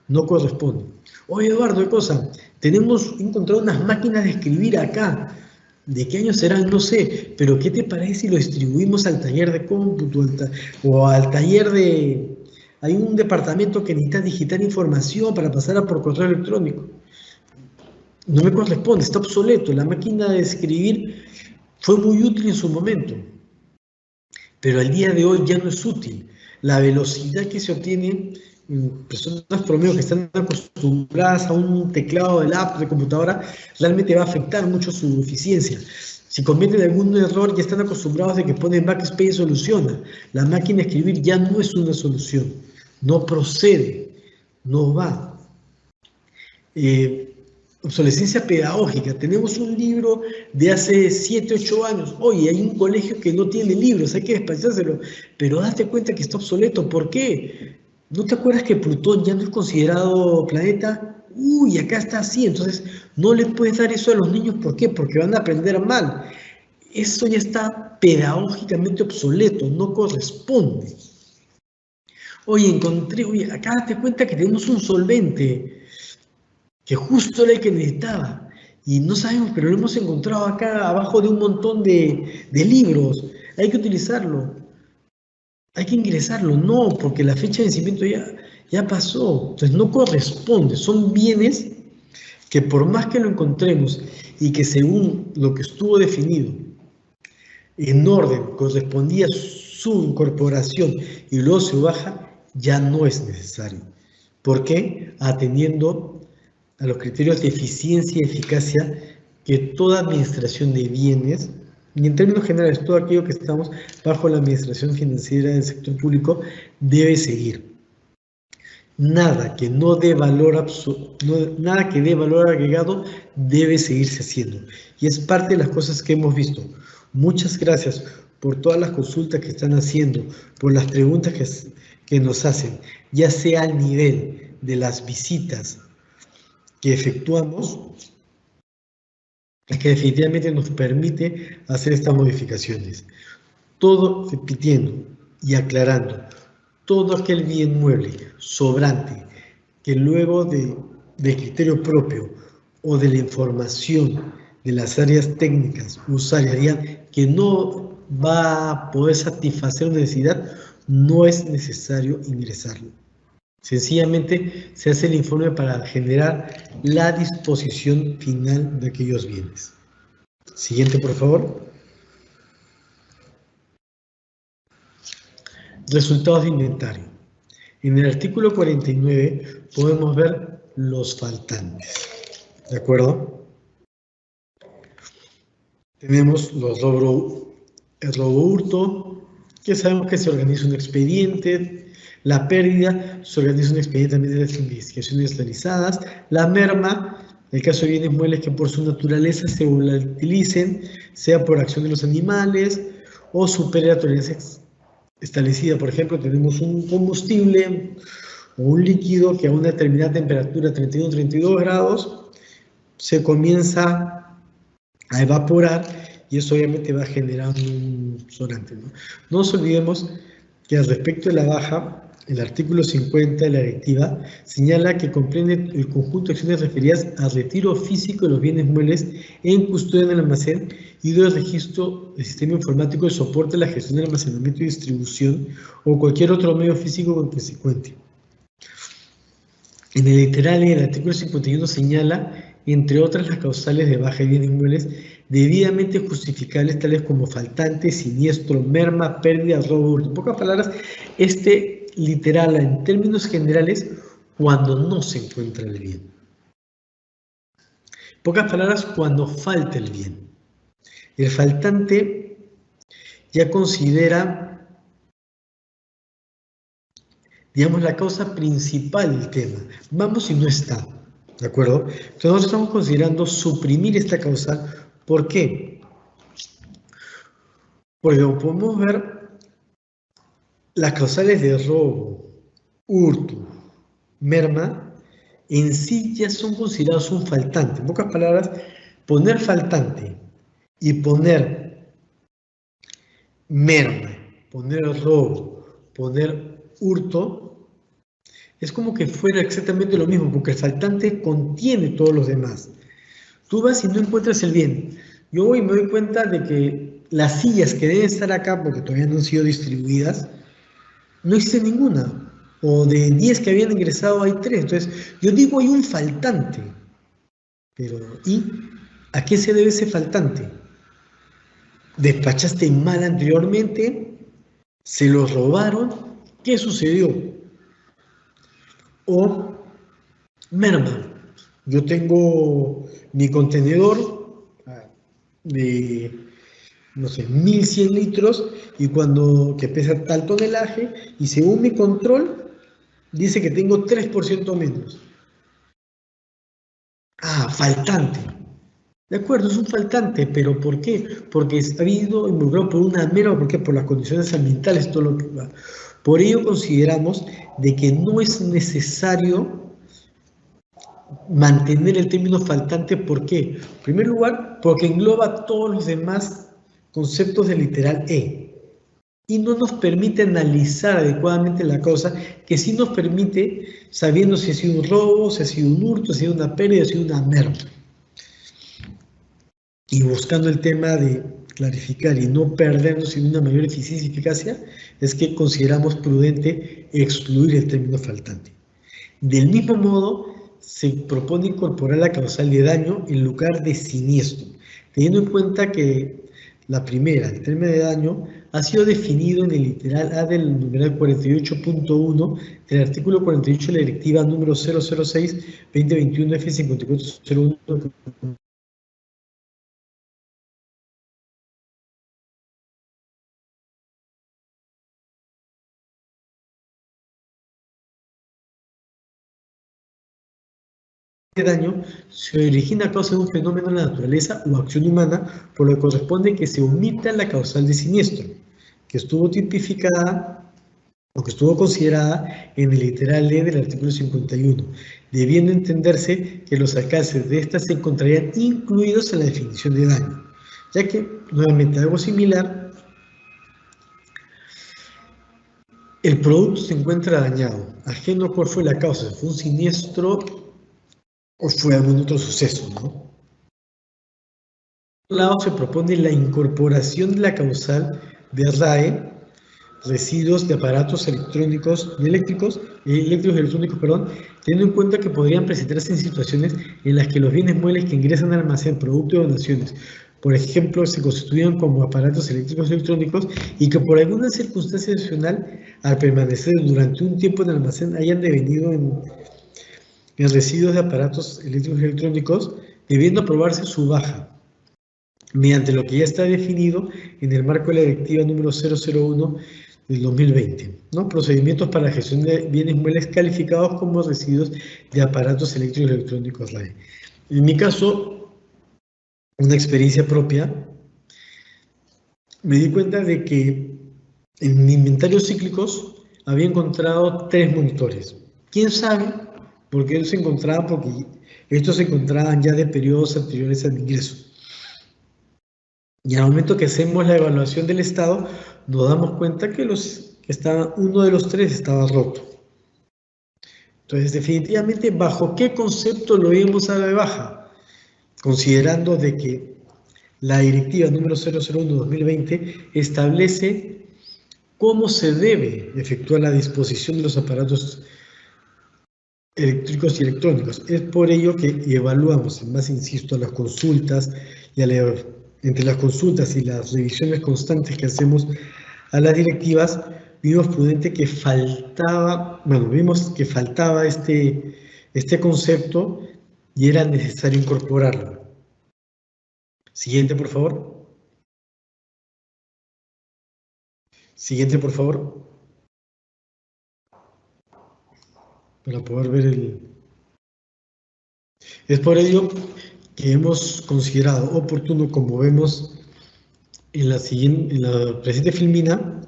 No corresponde. Oye, Eduardo, ¿qué cosa? Tenemos encontrado unas máquinas de escribir acá. ¿De qué año serán? No sé, pero ¿qué te parece si lo distribuimos al taller de cómputo o al taller de... Hay un departamento que necesita digitar información para pasarla por correo electrónico. No me corresponde, está obsoleto. La máquina de escribir fue muy útil en su momento, pero al día de hoy ya no es útil. La velocidad que se obtiene, personas promedio que están acostumbradas a un teclado de laptop, de computadora, realmente va a afectar mucho su eficiencia. Si cometen algún error, ya están acostumbrados de que ponen backspace y soluciona. La máquina de escribir ya no es una solución, no procede, no va. Obsolescencia pedagógica. Tenemos un libro de hace 7, 8 años. Oye, hay un colegio que no tiene libros, hay que despachárselo. Pero date cuenta que está obsoleto. ¿Por qué? ¿No te acuerdas que Plutón ya no es considerado planeta? Uy, acá está así. Entonces, no le puedes dar eso a los niños. ¿Por qué? Porque van a aprender mal. Eso ya está pedagógicamente obsoleto, no corresponde. Oye, acá date cuenta que tenemos un solvente que justo era el que necesitaba, y no sabemos, pero lo hemos encontrado acá abajo de un montón de libros, hay que utilizarlo, hay que ingresarlo, no, porque la fecha de vencimiento ya pasó, entonces no corresponde, son bienes que por más que lo encontremos y que según lo que estuvo definido en orden correspondía su incorporación y luego se baja, ya no es necesario. ¿Por qué? Atendiendo a los criterios de eficiencia y eficacia que toda administración de bienes, y en términos generales todo aquello que estamos bajo la administración financiera del sector público, debe seguir. Nada que no dé valor nada que dé valor agregado debe seguirse haciendo. Y es parte de las cosas que hemos visto. Muchas gracias por todas las consultas que están haciendo, por las preguntas que nos hacen, ya sea al nivel de las visitas que efectuamos, que definitivamente nos permite hacer estas modificaciones. Todo repitiendo y aclarando, todo aquel bien mueble sobrante que luego del criterio propio o de la información de las áreas técnicas usuarias que no va a poder satisfacer una necesidad, no es necesario ingresarlo. Sencillamente se hace el informe para generar la disposición final de aquellos bienes. Siguiente, por favor. Resultados de inventario. En el artículo 49 podemos ver los faltantes. ¿De acuerdo? Tenemos el robo hurto, que sabemos que se organiza un expediente. La pérdida se organiza un expediente de las investigaciones realizadas. La merma En el caso de bienes muebles que por su naturaleza se volatilicen, sea por acción de los animales o supere la tolerancia establecida. Por ejemplo, tenemos un combustible o un líquido que a una determinada temperatura, 31-32 grados, se comienza a evaporar y eso obviamente va a generar un solante, ¿no? No nos olvidemos que al respecto de la baja, el artículo 50 de la directiva señala que comprende el conjunto de acciones referidas al retiro físico de los bienes muebles en custodia en el almacén y del registro del sistema informático de soporte a la gestión del almacenamiento y distribución o cualquier otro medio físico con que se cuente. En el literal el artículo 51 señala, entre otras, las causales de baja de bienes inmuebles debidamente justificables, tales como faltante, siniestro, merma, pérdida, robo, hurto. En pocas palabras, este literal, en términos generales, cuando no se encuentra el bien. En pocas palabras, cuando falta el bien. El faltante ya considera, digamos, la causa principal del tema. Vamos y no está, ¿de acuerdo? Entonces nosotros estamos considerando suprimir esta causal. ¿Por qué? Porque como podemos ver, las causales de robo, hurto, merma, en sí ya son considerados un faltante. En pocas palabras, poner faltante y poner merma, poner robo, poner hurto, es como que fuera exactamente lo mismo, porque el faltante contiene todos los demás. Tú vas y no encuentras el bien. Yo voy y me doy cuenta de que las sillas que deben estar acá, porque todavía no han sido distribuidas, no existe ninguna. O de 10 que habían ingresado hay 3. Entonces, yo digo hay un faltante. Pero, ¿y a qué se debe ese faltante? Despachaste mal anteriormente, se los robaron, ¿qué sucedió? O merma. Yo tengo mi contenedor de, no sé, 1100 litros y que pesa tal tonelaje y según mi control dice que tengo 3% menos. Ah, faltante. De acuerdo, es un faltante, pero ¿por qué? Porque está habido involucrado por una mera, ¿por qué? Por las condiciones ambientales, todo lo que va. Por ello consideramos de que no es necesario mantener el término faltante. ¿Por qué? En primer lugar, porque engloba todos los demás conceptos del literal E y no nos permite analizar adecuadamente la causa, que sí nos permite, sabiendo si ha sido un robo, si ha sido un hurto, si ha sido una pérdida, si ha sido una merma. Y buscando el tema de clarificar y no perdernos en una mayor eficiencia y eficacia, es que consideramos prudente excluir el término faltante. Del mismo modo, se propone incorporar la causal de daño en lugar de siniestro, teniendo en cuenta que la primera, el término de daño, ha sido definido en el literal A del numeral 48.1 del artículo 48 de la directiva número 006-2021 F5401. De daño se origina a causa de un fenómeno de la naturaleza o acción humana, por lo que corresponde que se omita la causal de siniestro, que estuvo tipificada o que estuvo considerada en el literal E del artículo 51, debiendo entenderse que los alcances de esta se encontrarían incluidos en la definición de daño, ya que, nuevamente, algo similar, el producto se encuentra dañado, ajeno a cuál fue la causa, fue un siniestro o fue algún otro suceso, ¿no? Por otro lado, se propone la incorporación de la causal de RAE, residuos de aparatos electrónicos, teniendo en cuenta que podrían presentarse en situaciones en las que los bienes muebles que ingresan al almacén, producto de donaciones, por ejemplo, se constituyen como aparatos electrónicos y que por alguna circunstancia adicional, al permanecer durante un tiempo en el almacén, hayan devenido en residuos de aparatos electrónicos, debiendo aprobarse su baja, mediante lo que ya está definido en el marco de la directiva número 001 del 2020, ¿no? Procedimientos para la gestión de bienes muebles calificados como residuos de aparatos electrónicos RAE. En mi caso, una experiencia propia, me di cuenta de que en mi inventario cíclicos había encontrado 3 monitores. ¿Quién sabe por qué se encontraba? Porque estos se encontraban ya de periodos anteriores al ingreso. Y al momento que hacemos la evaluación del estado, nos damos cuenta que uno de los 3 estaba roto. Entonces, definitivamente, ¿bajo qué concepto lo íbamos a dar de baja? Considerando de que la directiva número 001/2020 establece cómo se debe efectuar la disposición de los aparatos eléctricos y electrónicos. Es por ello que evaluamos, en base, insisto, a las consultas y entre las consultas y las revisiones constantes que hacemos a las directivas, vimos que faltaba este concepto y era necesario incorporarlo. Siguiente, por favor. Siguiente, por favor. Para poder ver Es por ello que hemos considerado oportuno, como vemos en la presente filmina,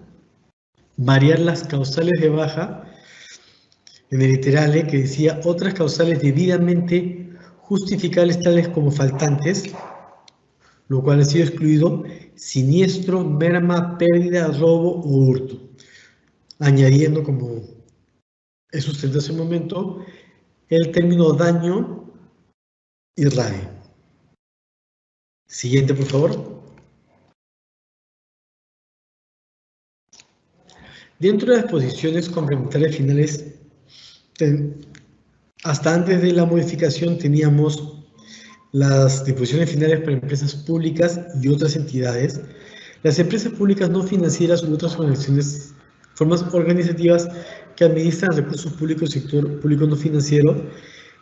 variar las causales de baja en el literal que decía otras causales debidamente justificables tales como faltantes, lo cual ha sido excluido siniestro, merma, pérdida, robo o hurto, añadiendo, como he sustentado hace un momento, el término daño y RAE. Siguiente, por favor. Dentro de las disposiciones complementarias finales, hasta antes de la modificación teníamos las disposiciones finales para empresas públicas y otras entidades. Las empresas públicas no financieras u otras formas organizativas que administran recursos públicos, sector público no financiero,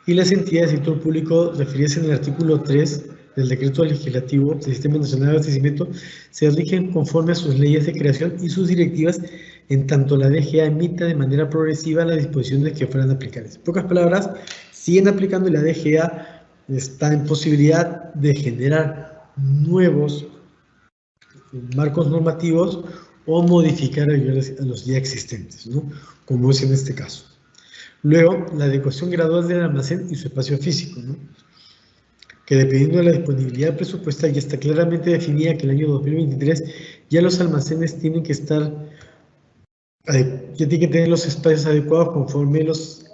y las entidades del sector público referidas en el artículo 3 del Decreto Legislativo del Sistema Nacional de Abastecimiento se rigen conforme a sus leyes de creación y sus directivas, en tanto la DGA emita de manera progresiva las disposiciones que fueran aplicables. En pocas palabras, siguen aplicando y la DGA está en posibilidad de generar nuevos marcos normativos o modificar a los ya existentes, ¿no? Como es en este caso. Luego, la adecuación gradual del almacén y su espacio físico, ¿no? Que dependiendo de la disponibilidad presupuestal ya está claramente definida que el año 2023 ya los almacenes tienen que tener los espacios adecuados conforme los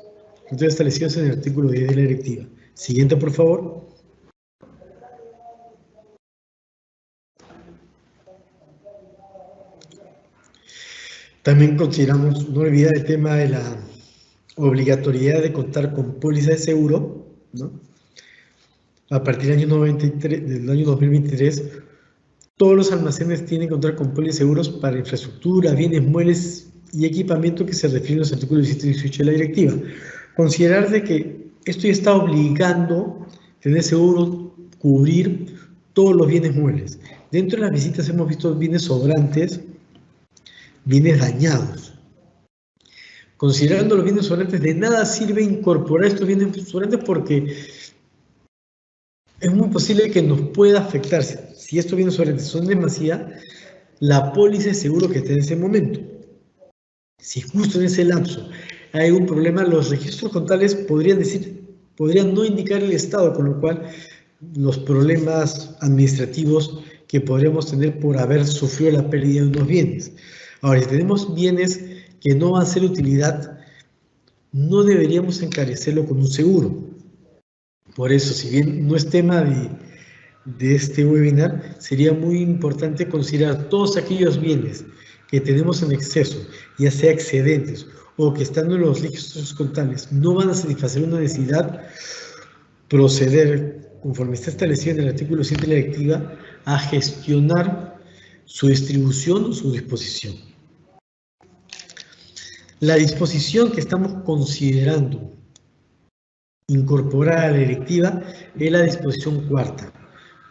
criterios establecidos en el artículo 10 de la directiva. Siguiente, por favor. También consideramos, no olvidar el tema de la obligatoriedad de contar con póliza de seguro, ¿no? A partir del año 2023, todos los almacenes tienen que contar con pólizas de seguros para infraestructura, bienes muebles y equipamiento que se refieren a los artículos 17 y 18 de la directiva. Considerar de que esto ya está obligando a tener seguro, cubrir todos los bienes muebles. Dentro de las visitas hemos visto bienes sobrantes, bienes dañados. Considerando los bienes sobrantes, de nada sirve incorporar estos bienes sobrantes porque es muy posible que nos pueda afectar. Si estos bienes sobrantes son demasiado, la póliza de seguro que está en ese momento. Si justo en ese lapso hay un problema, los registros contables podrían no indicar el estado, con lo cual los problemas administrativos que podríamos tener por haber sufrido la pérdida de unos bienes. Ahora, si tenemos bienes que no van a ser de utilidad, no deberíamos encarecerlo con un seguro. Por eso, si bien no es tema de este webinar, sería muy importante considerar todos aquellos bienes que tenemos en exceso, ya sea excedentes o que estando en los registros contables no van a satisfacer una necesidad, proceder, conforme está establecido en el artículo 7 de la directiva, a gestionar su distribución o su disposición. La disposición que estamos considerando incorporar a la directiva es la disposición cuarta.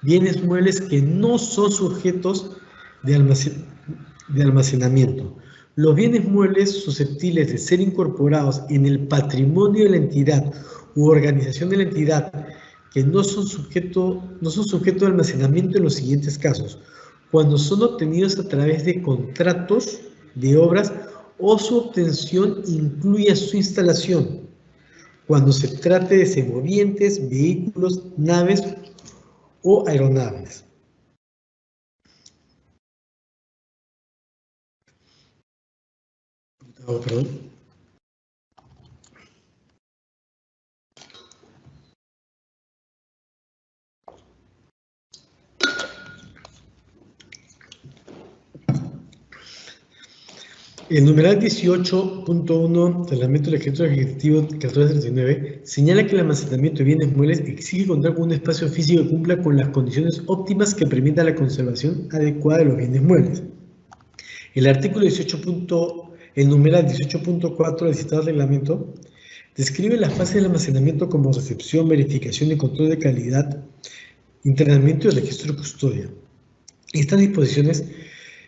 Bienes muebles que no son sujetos de almacenamiento. Los bienes muebles susceptibles de ser incorporados en el patrimonio de la entidad u organización de la entidad que no son sujeto de almacenamiento en los siguientes casos: cuando son obtenidos a través de contratos de obras o su obtención incluye su instalación, cuando se trate de semovientes, vehículos, naves o aeronaves. Oh, perdón. El numeral 18.1 del Reglamento Legislativo Ejecutivo 1439 señala que el almacenamiento de bienes muebles exige contar con un espacio físico que cumpla con las condiciones óptimas que permitan la conservación adecuada de los bienes muebles. El artículo 18. El numeral 18.4 del citado reglamento describe las fases del almacenamiento como recepción, verificación y control de calidad, internamiento y registro de custodia. Estas disposiciones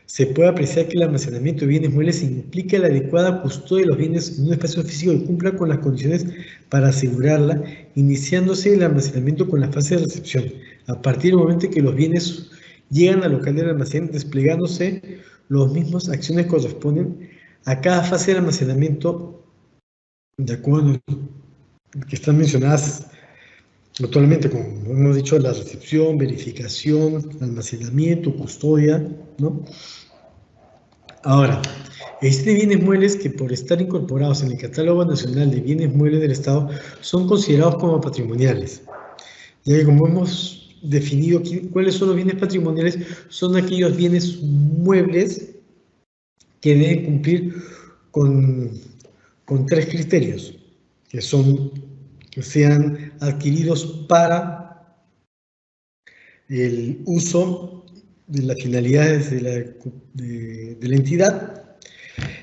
se puede apreciar que el almacenamiento de bienes muebles implica la adecuada custodia de los bienes en un espacio físico que cumpla con las condiciones para asegurarla, iniciándose el almacenamiento con la fase de recepción, a partir del momento en que los bienes llegan al local del almacén, desplegándose los mismos acciones que corresponden a cada fase del almacenamiento, de acuerdo que están mencionadas actualmente, como hemos dicho, la recepción, verificación, almacenamiento, custodia, ¿no? Ahora, existen bienes muebles que por estar incorporados en el Catálogo Nacional de Bienes Muebles del Estado son considerados como patrimoniales. Ya que como hemos definido aquí, ¿cuáles son los bienes patrimoniales? Son aquellos bienes muebles que deben cumplir con 3 criterios, que sean adquiridos para el uso de las finalidades de la entidad,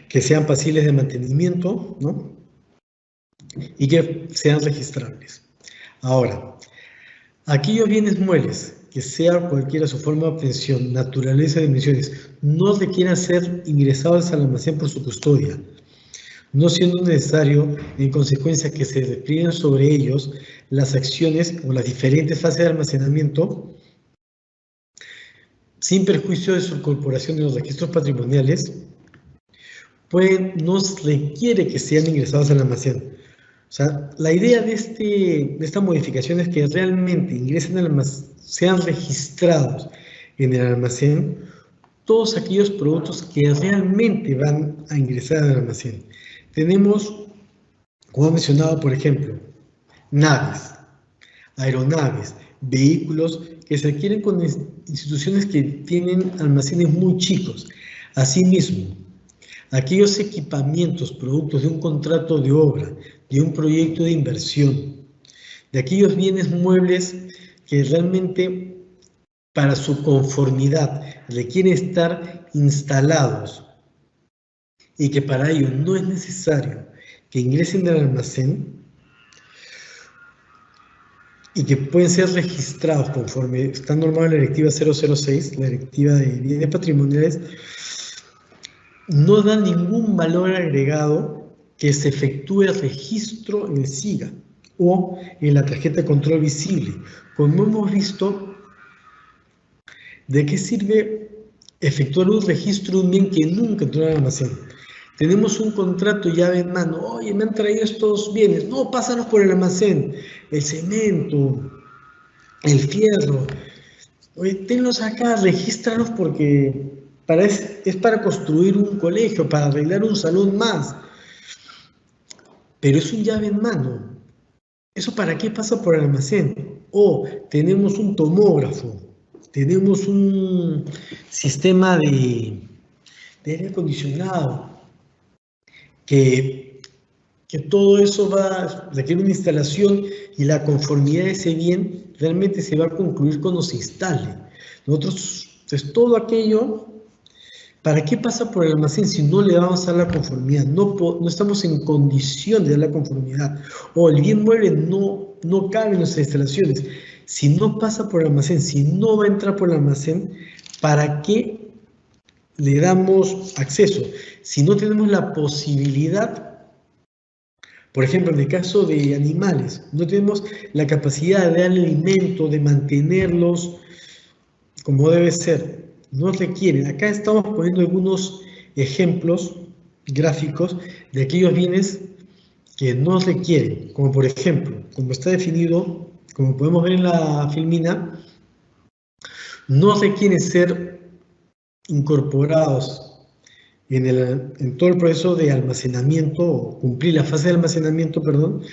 que sean pasibles de mantenimiento, ¿no? Y que sean registrables. Ahora, aquellos bienes muebles que sea cualquiera su forma de obtención, naturaleza, dimensiones, no requieran ser ingresados al almacén por su custodia, no siendo necesario, en consecuencia, que se desplieguen sobre ellos las acciones o las diferentes fases de almacenamiento, sin perjuicio de su incorporación en los registros patrimoniales, no requiere que sean ingresados al almacén. O sea, la idea de esta modificación es que realmente ingresen al almacén, sean registrados en el almacén todos aquellos productos que realmente van a ingresar al almacén. Tenemos, como he mencionado, por ejemplo, naves, aeronaves, vehículos que se adquieren con instituciones que tienen almacenes muy chicos. Asimismo, aquellos equipamientos, productos de un contrato de obra, de un proyecto de inversión, de aquellos bienes muebles que realmente para su conformidad requieren estar instalados y que para ello no es necesario que ingresen al almacén y que pueden ser registrados conforme está normada la directiva 006, la directiva de bienes patrimoniales, no da ningún valor agregado que se efectúe el registro en el SIGA o en la tarjeta de control visible. Como hemos visto, ¿de qué sirve efectuar un registro de un bien que nunca entró al almacén? Tenemos un contrato llave en mano. Oye, me han traído estos bienes. No, pásanos por el almacén. El cemento, el fierro. Oye, tenlos acá, regístralos porque es para construir un colegio, para arreglar un salón más. Pero es un llave en mano. ¿Eso para qué pasa por el almacén? O tenemos un tomógrafo, tenemos un sistema de aire acondicionado, que todo eso requiere una instalación y la conformidad de ese bien realmente se va a concluir cuando se instale. Nosotros, pues todo aquello, ¿para qué pasa por el almacén si no le vamos a dar la conformidad? No estamos en condición de dar la conformidad. O el bien mueble no cabe en nuestras instalaciones. Si no pasa por el almacén, si no va a entrar por el almacén, ¿para qué le damos acceso? Si no tenemos la posibilidad Por ejemplo, en el caso de animales, no tenemos la capacidad de darle alimento, de mantenerlos como debe ser. No requieren. Acá estamos poniendo algunos ejemplos gráficos de aquellos bienes que no requieren, como por ejemplo, como está definido, como podemos ver en la filmina, no requieren ser incorporados en todo el proceso de almacenamiento, o cumplir la fase de almacenamiento, perdón,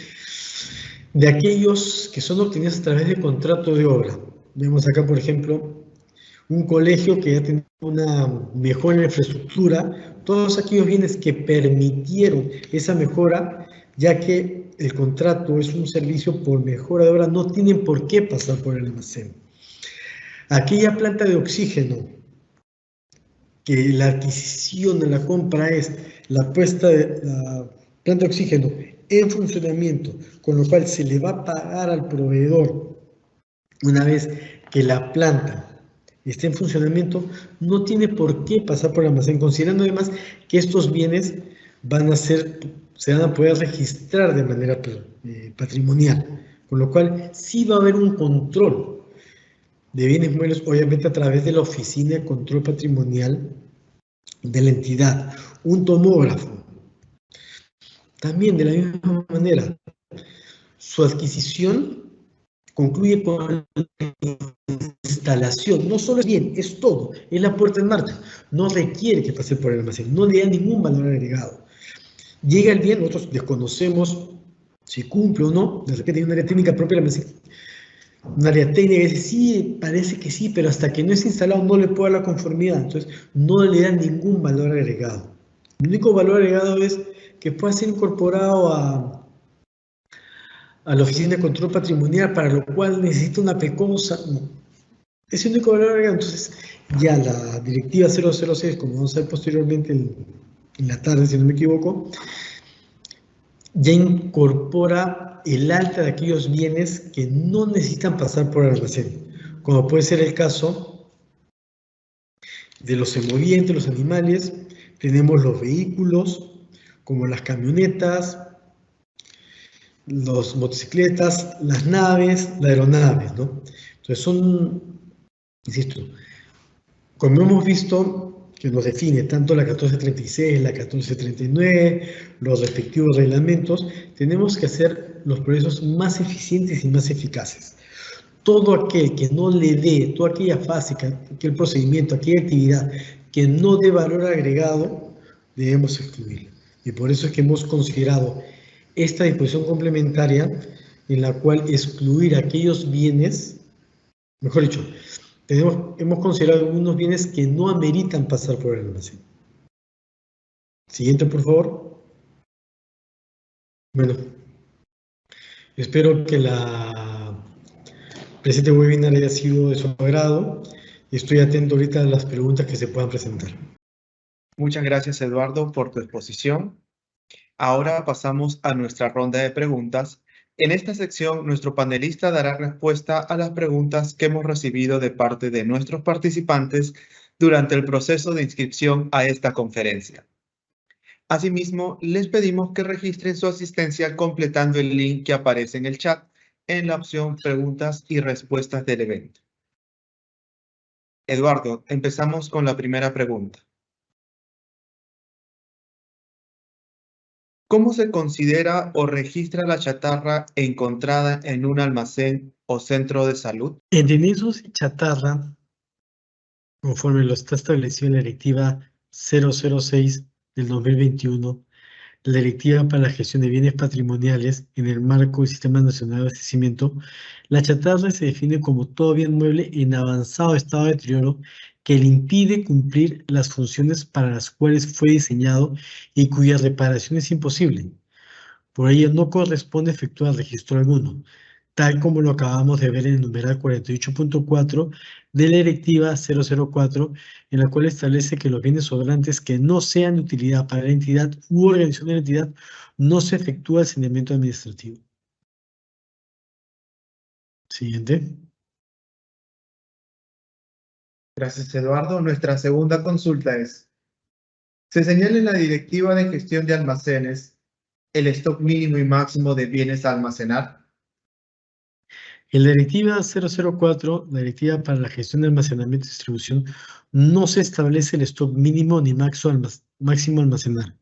de aquellos que son obtenidos a través de contrato de obra. Vemos acá, por ejemplo, un colegio que ya tiene una mejora en la infraestructura, todos aquellos bienes que permitieron esa mejora, ya que el contrato es un servicio por mejora de obra, no tienen por qué pasar por el almacén. Aquella planta de oxígeno, que la adquisición de la compra es la puesta de la planta de oxígeno en funcionamiento, con lo cual se le va a pagar al proveedor una vez que la planta esté en funcionamiento, no tiene por qué pasar por el almacén, considerando además que estos bienes se van a poder registrar de manera patrimonial, con lo cual sí va a haber un control de bienes muebles, obviamente a través de la Oficina de Control Patrimonial de la entidad, un tomógrafo. También de la misma manera, su adquisición concluye con la instalación, no solo es bien, es todo, es la puesta en marcha, no requiere que pase por el almacén, no le da ningún valor agregado. Llega el bien, nosotros desconocemos si cumple o no, de repente hay un área técnica propia del almacén, un área técnica que dice, sí, parece que sí, pero hasta que no es instalado no le puede dar la conformidad, entonces no le da ningún valor agregado. El único valor agregado es que pueda ser incorporado a la Oficina de Control Patrimonial, para lo cual necesita una PECOSA. No. Es el único valor agregado. Entonces, ya la directiva 006, como vamos a ver posteriormente en la tarde, si no me equivoco, ya incorpora el alta de aquellos bienes que no necesitan pasar por el almacén, como puede ser el caso de los semovientes, los animales, tenemos los vehículos, como las camionetas, las motocicletas, las naves, las aeronaves, ¿no? Entonces son, insisto, como hemos visto, que nos define tanto la 1436, la 1439, los respectivos reglamentos, tenemos que hacer los procesos más eficientes y más eficaces. Todo aquel que no le dé, toda aquella fase, aquel procedimiento, aquella actividad que no dé valor agregado, debemos excluirlo. Y por eso es que hemos considerado esta disposición complementaria en la cual excluir aquellos bienes, mejor dicho, hemos considerado algunos bienes que no ameritan pasar por el almacén. Siguiente, por favor. Bueno, espero que la presente webinar haya sido de su agrado y estoy atento ahorita a las preguntas que se puedan presentar. Muchas gracias, Eduardo, por tu exposición. Ahora pasamos a nuestra ronda de preguntas. En esta sección, nuestro panelista dará respuesta a las preguntas que hemos recibido de parte de nuestros participantes durante el proceso de inscripción a esta conferencia. Asimismo, les pedimos que registren su asistencia completando el link que aparece en el chat en la opción Preguntas y Respuestas del evento. Eduardo, empezamos con la primera pregunta. ¿Cómo se considera o registra la chatarra encontrada en un almacén o centro de salud? Entendiendo chatarra, conforme lo está establecido en la Directiva 006 del 2021, la Directiva para la Gestión de Bienes Patrimoniales en el marco del Sistema Nacional de Abastecimiento, la chatarra se define como todo bien mueble en avanzado estado de deterioro que le impide cumplir las funciones para las cuales fue diseñado y cuya reparación es imposible. Por ello, no corresponde efectuar registro alguno, tal como lo acabamos de ver en el numeral 48.4 de la Directiva 004, en la cual establece que los bienes sobrantes que no sean de utilidad para la entidad u organización de la entidad no se efectúa el saneamiento administrativo. Siguiente. Gracias, Eduardo. Nuestra segunda consulta es, se señala en la Directiva de Gestión de Almacenes el stock mínimo y máximo de bienes a almacenar? En la Directiva 004, la Directiva para la Gestión de Almacenamiento y Distribución, no se establece el stock mínimo ni máximo a almacenar,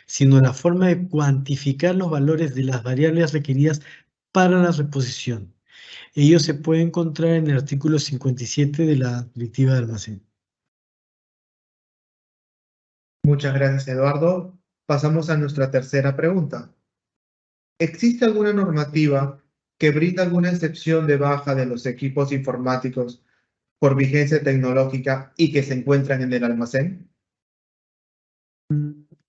sino la forma de cuantificar los valores de las variables requeridas para la reposición. Ello se puede encontrar en el artículo 57 de la Directiva de Almacén. Muchas gracias, Eduardo. Pasamos a nuestra tercera pregunta. ¿Existe alguna normativa que brinda alguna excepción de baja de los equipos informáticos por vigencia tecnológica y que se encuentran en el almacén?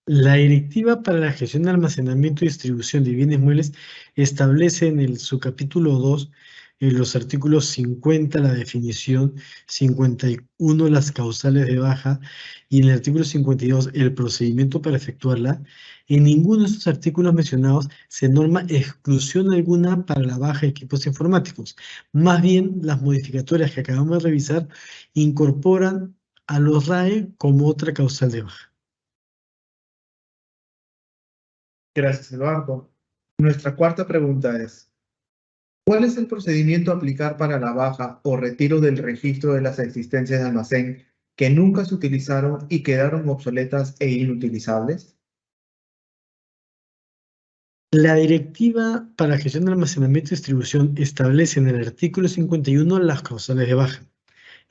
La Directiva para la Gestión de Almacenamiento y Distribución de Bienes Muebles establece en el subcapítulo 2, en los artículos 50, la definición, 51, las causales de baja, y en el artículo 52, el procedimiento para efectuarla. En ninguno de estos artículos mencionados se norma exclusión alguna para la baja de equipos informáticos. Más bien, las modificatorias que acabamos de revisar incorporan a los RAE como otra causal de baja. Gracias, Eduardo. Nuestra cuarta pregunta es, ¿cuál es el procedimiento a aplicar para la baja o retiro del registro de las existencias de almacén que nunca se utilizaron y quedaron obsoletas e inutilizables? La Directiva para la Gestión de Almacenamiento y Distribución establece en el artículo 51 las causales de baja.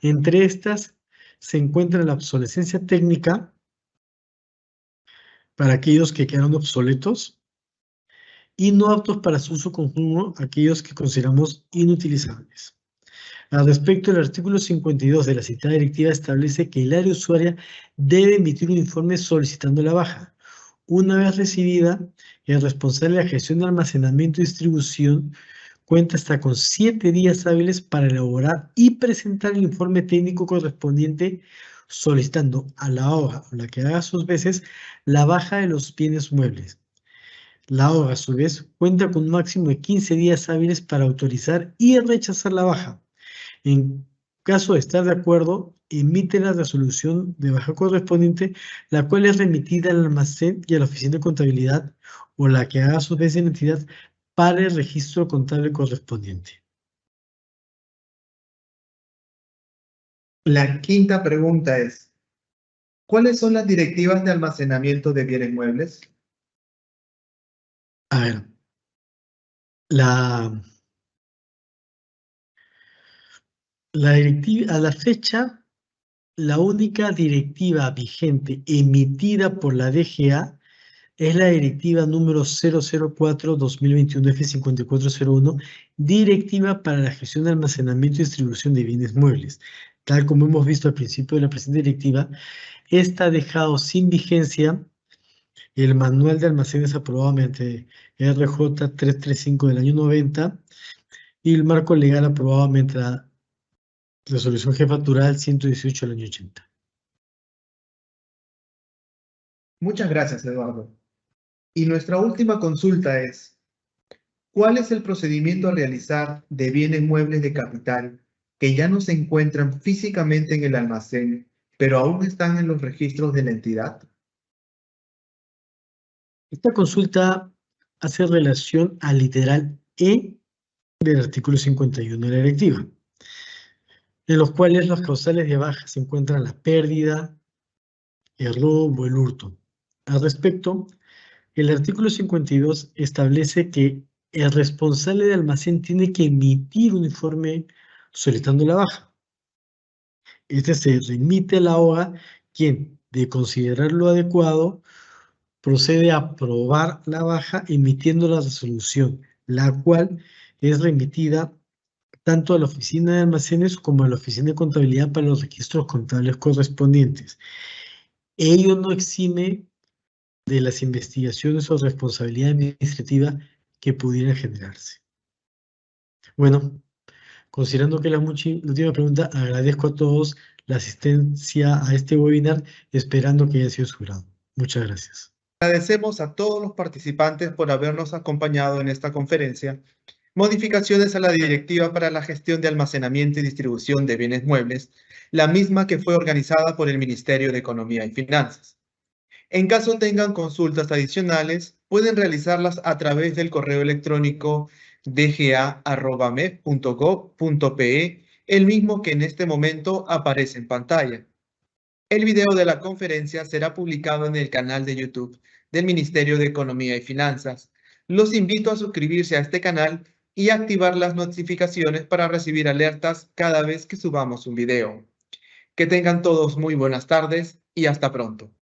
Entre estas se encuentra la obsolescencia técnica para aquellos que quedaron obsoletos y no aptos para su uso continuo, aquellos que consideramos inutilizables. Al respecto, el artículo 52 de la citada directiva establece que el área usuaria debe emitir un informe solicitando la baja. Una vez recibida, el responsable de la gestión de almacenamiento y distribución cuenta hasta con 7 días hábiles para elaborar y presentar el informe técnico correspondiente, solicitando a la OGA o la que haga sus veces la baja de los bienes muebles. La OGA, a su vez, cuenta con un máximo de 15 días hábiles para autorizar y rechazar la baja. En caso de estar de acuerdo, emite la resolución de baja correspondiente, la cual es remitida al almacén y a la oficina de contabilidad o la que haga a su vez en entidad para el registro contable correspondiente. La quinta pregunta es, ¿cuáles son las directivas de almacenamiento de bienes muebles? A ver, la directiva, a la fecha, la única directiva vigente emitida por la DGA es la directiva número 004-2021 F5401, Directiva para la Gestión de Almacenamiento y Distribución de Bienes Muebles. Tal como hemos visto al principio de la presente directiva, esta ha dejado sin vigencia el manual de almacenes aprobado mediante RJ 335 del año 90 y el marco legal aprobado mediante la resolución jefatural 118 del año 80. Muchas gracias, Eduardo. Y nuestra última consulta es, ¿cuál es el procedimiento a realizar de bienes muebles de capital que ya no se encuentran físicamente en el almacén, pero aún están en los registros de la entidad? Esta consulta hace relación al literal E del artículo 51 de la directiva, en los cuales las causales de baja se encuentran la pérdida, el robo o el hurto. Al respecto, el artículo 52 establece que el responsable de almacén tiene que emitir un informe solicitando la baja. Este se remite a la OGA, quien, de considerarlo adecuado, procede a aprobar la baja emitiendo la resolución, la cual es remitida tanto a la oficina de almacenes como a la oficina de contabilidad para los registros contables correspondientes. Ello no exime de las investigaciones o responsabilidad administrativa que pudieran generarse. Bueno, considerando que la última pregunta, agradezco a todos la asistencia a este webinar, esperando que haya sido de su grado. Muchas gracias. Agradecemos a todos los participantes por habernos acompañado en esta conferencia. Modificaciones a la Directiva para la Gestión de Almacenamiento y Distribución de Bienes Muebles, la misma que fue organizada por el Ministerio de Economía y Finanzas. En caso tengan consultas adicionales, pueden realizarlas a través del correo electrónico dga@mep.gov.pe, el mismo que en este momento aparece en pantalla. El video de la conferencia será publicado en el canal de YouTube del Ministerio de Economía y Finanzas. Los invito a suscribirse a este canal y activar las notificaciones para recibir alertas cada vez que subamos un video. Que tengan todos muy buenas tardes y hasta pronto.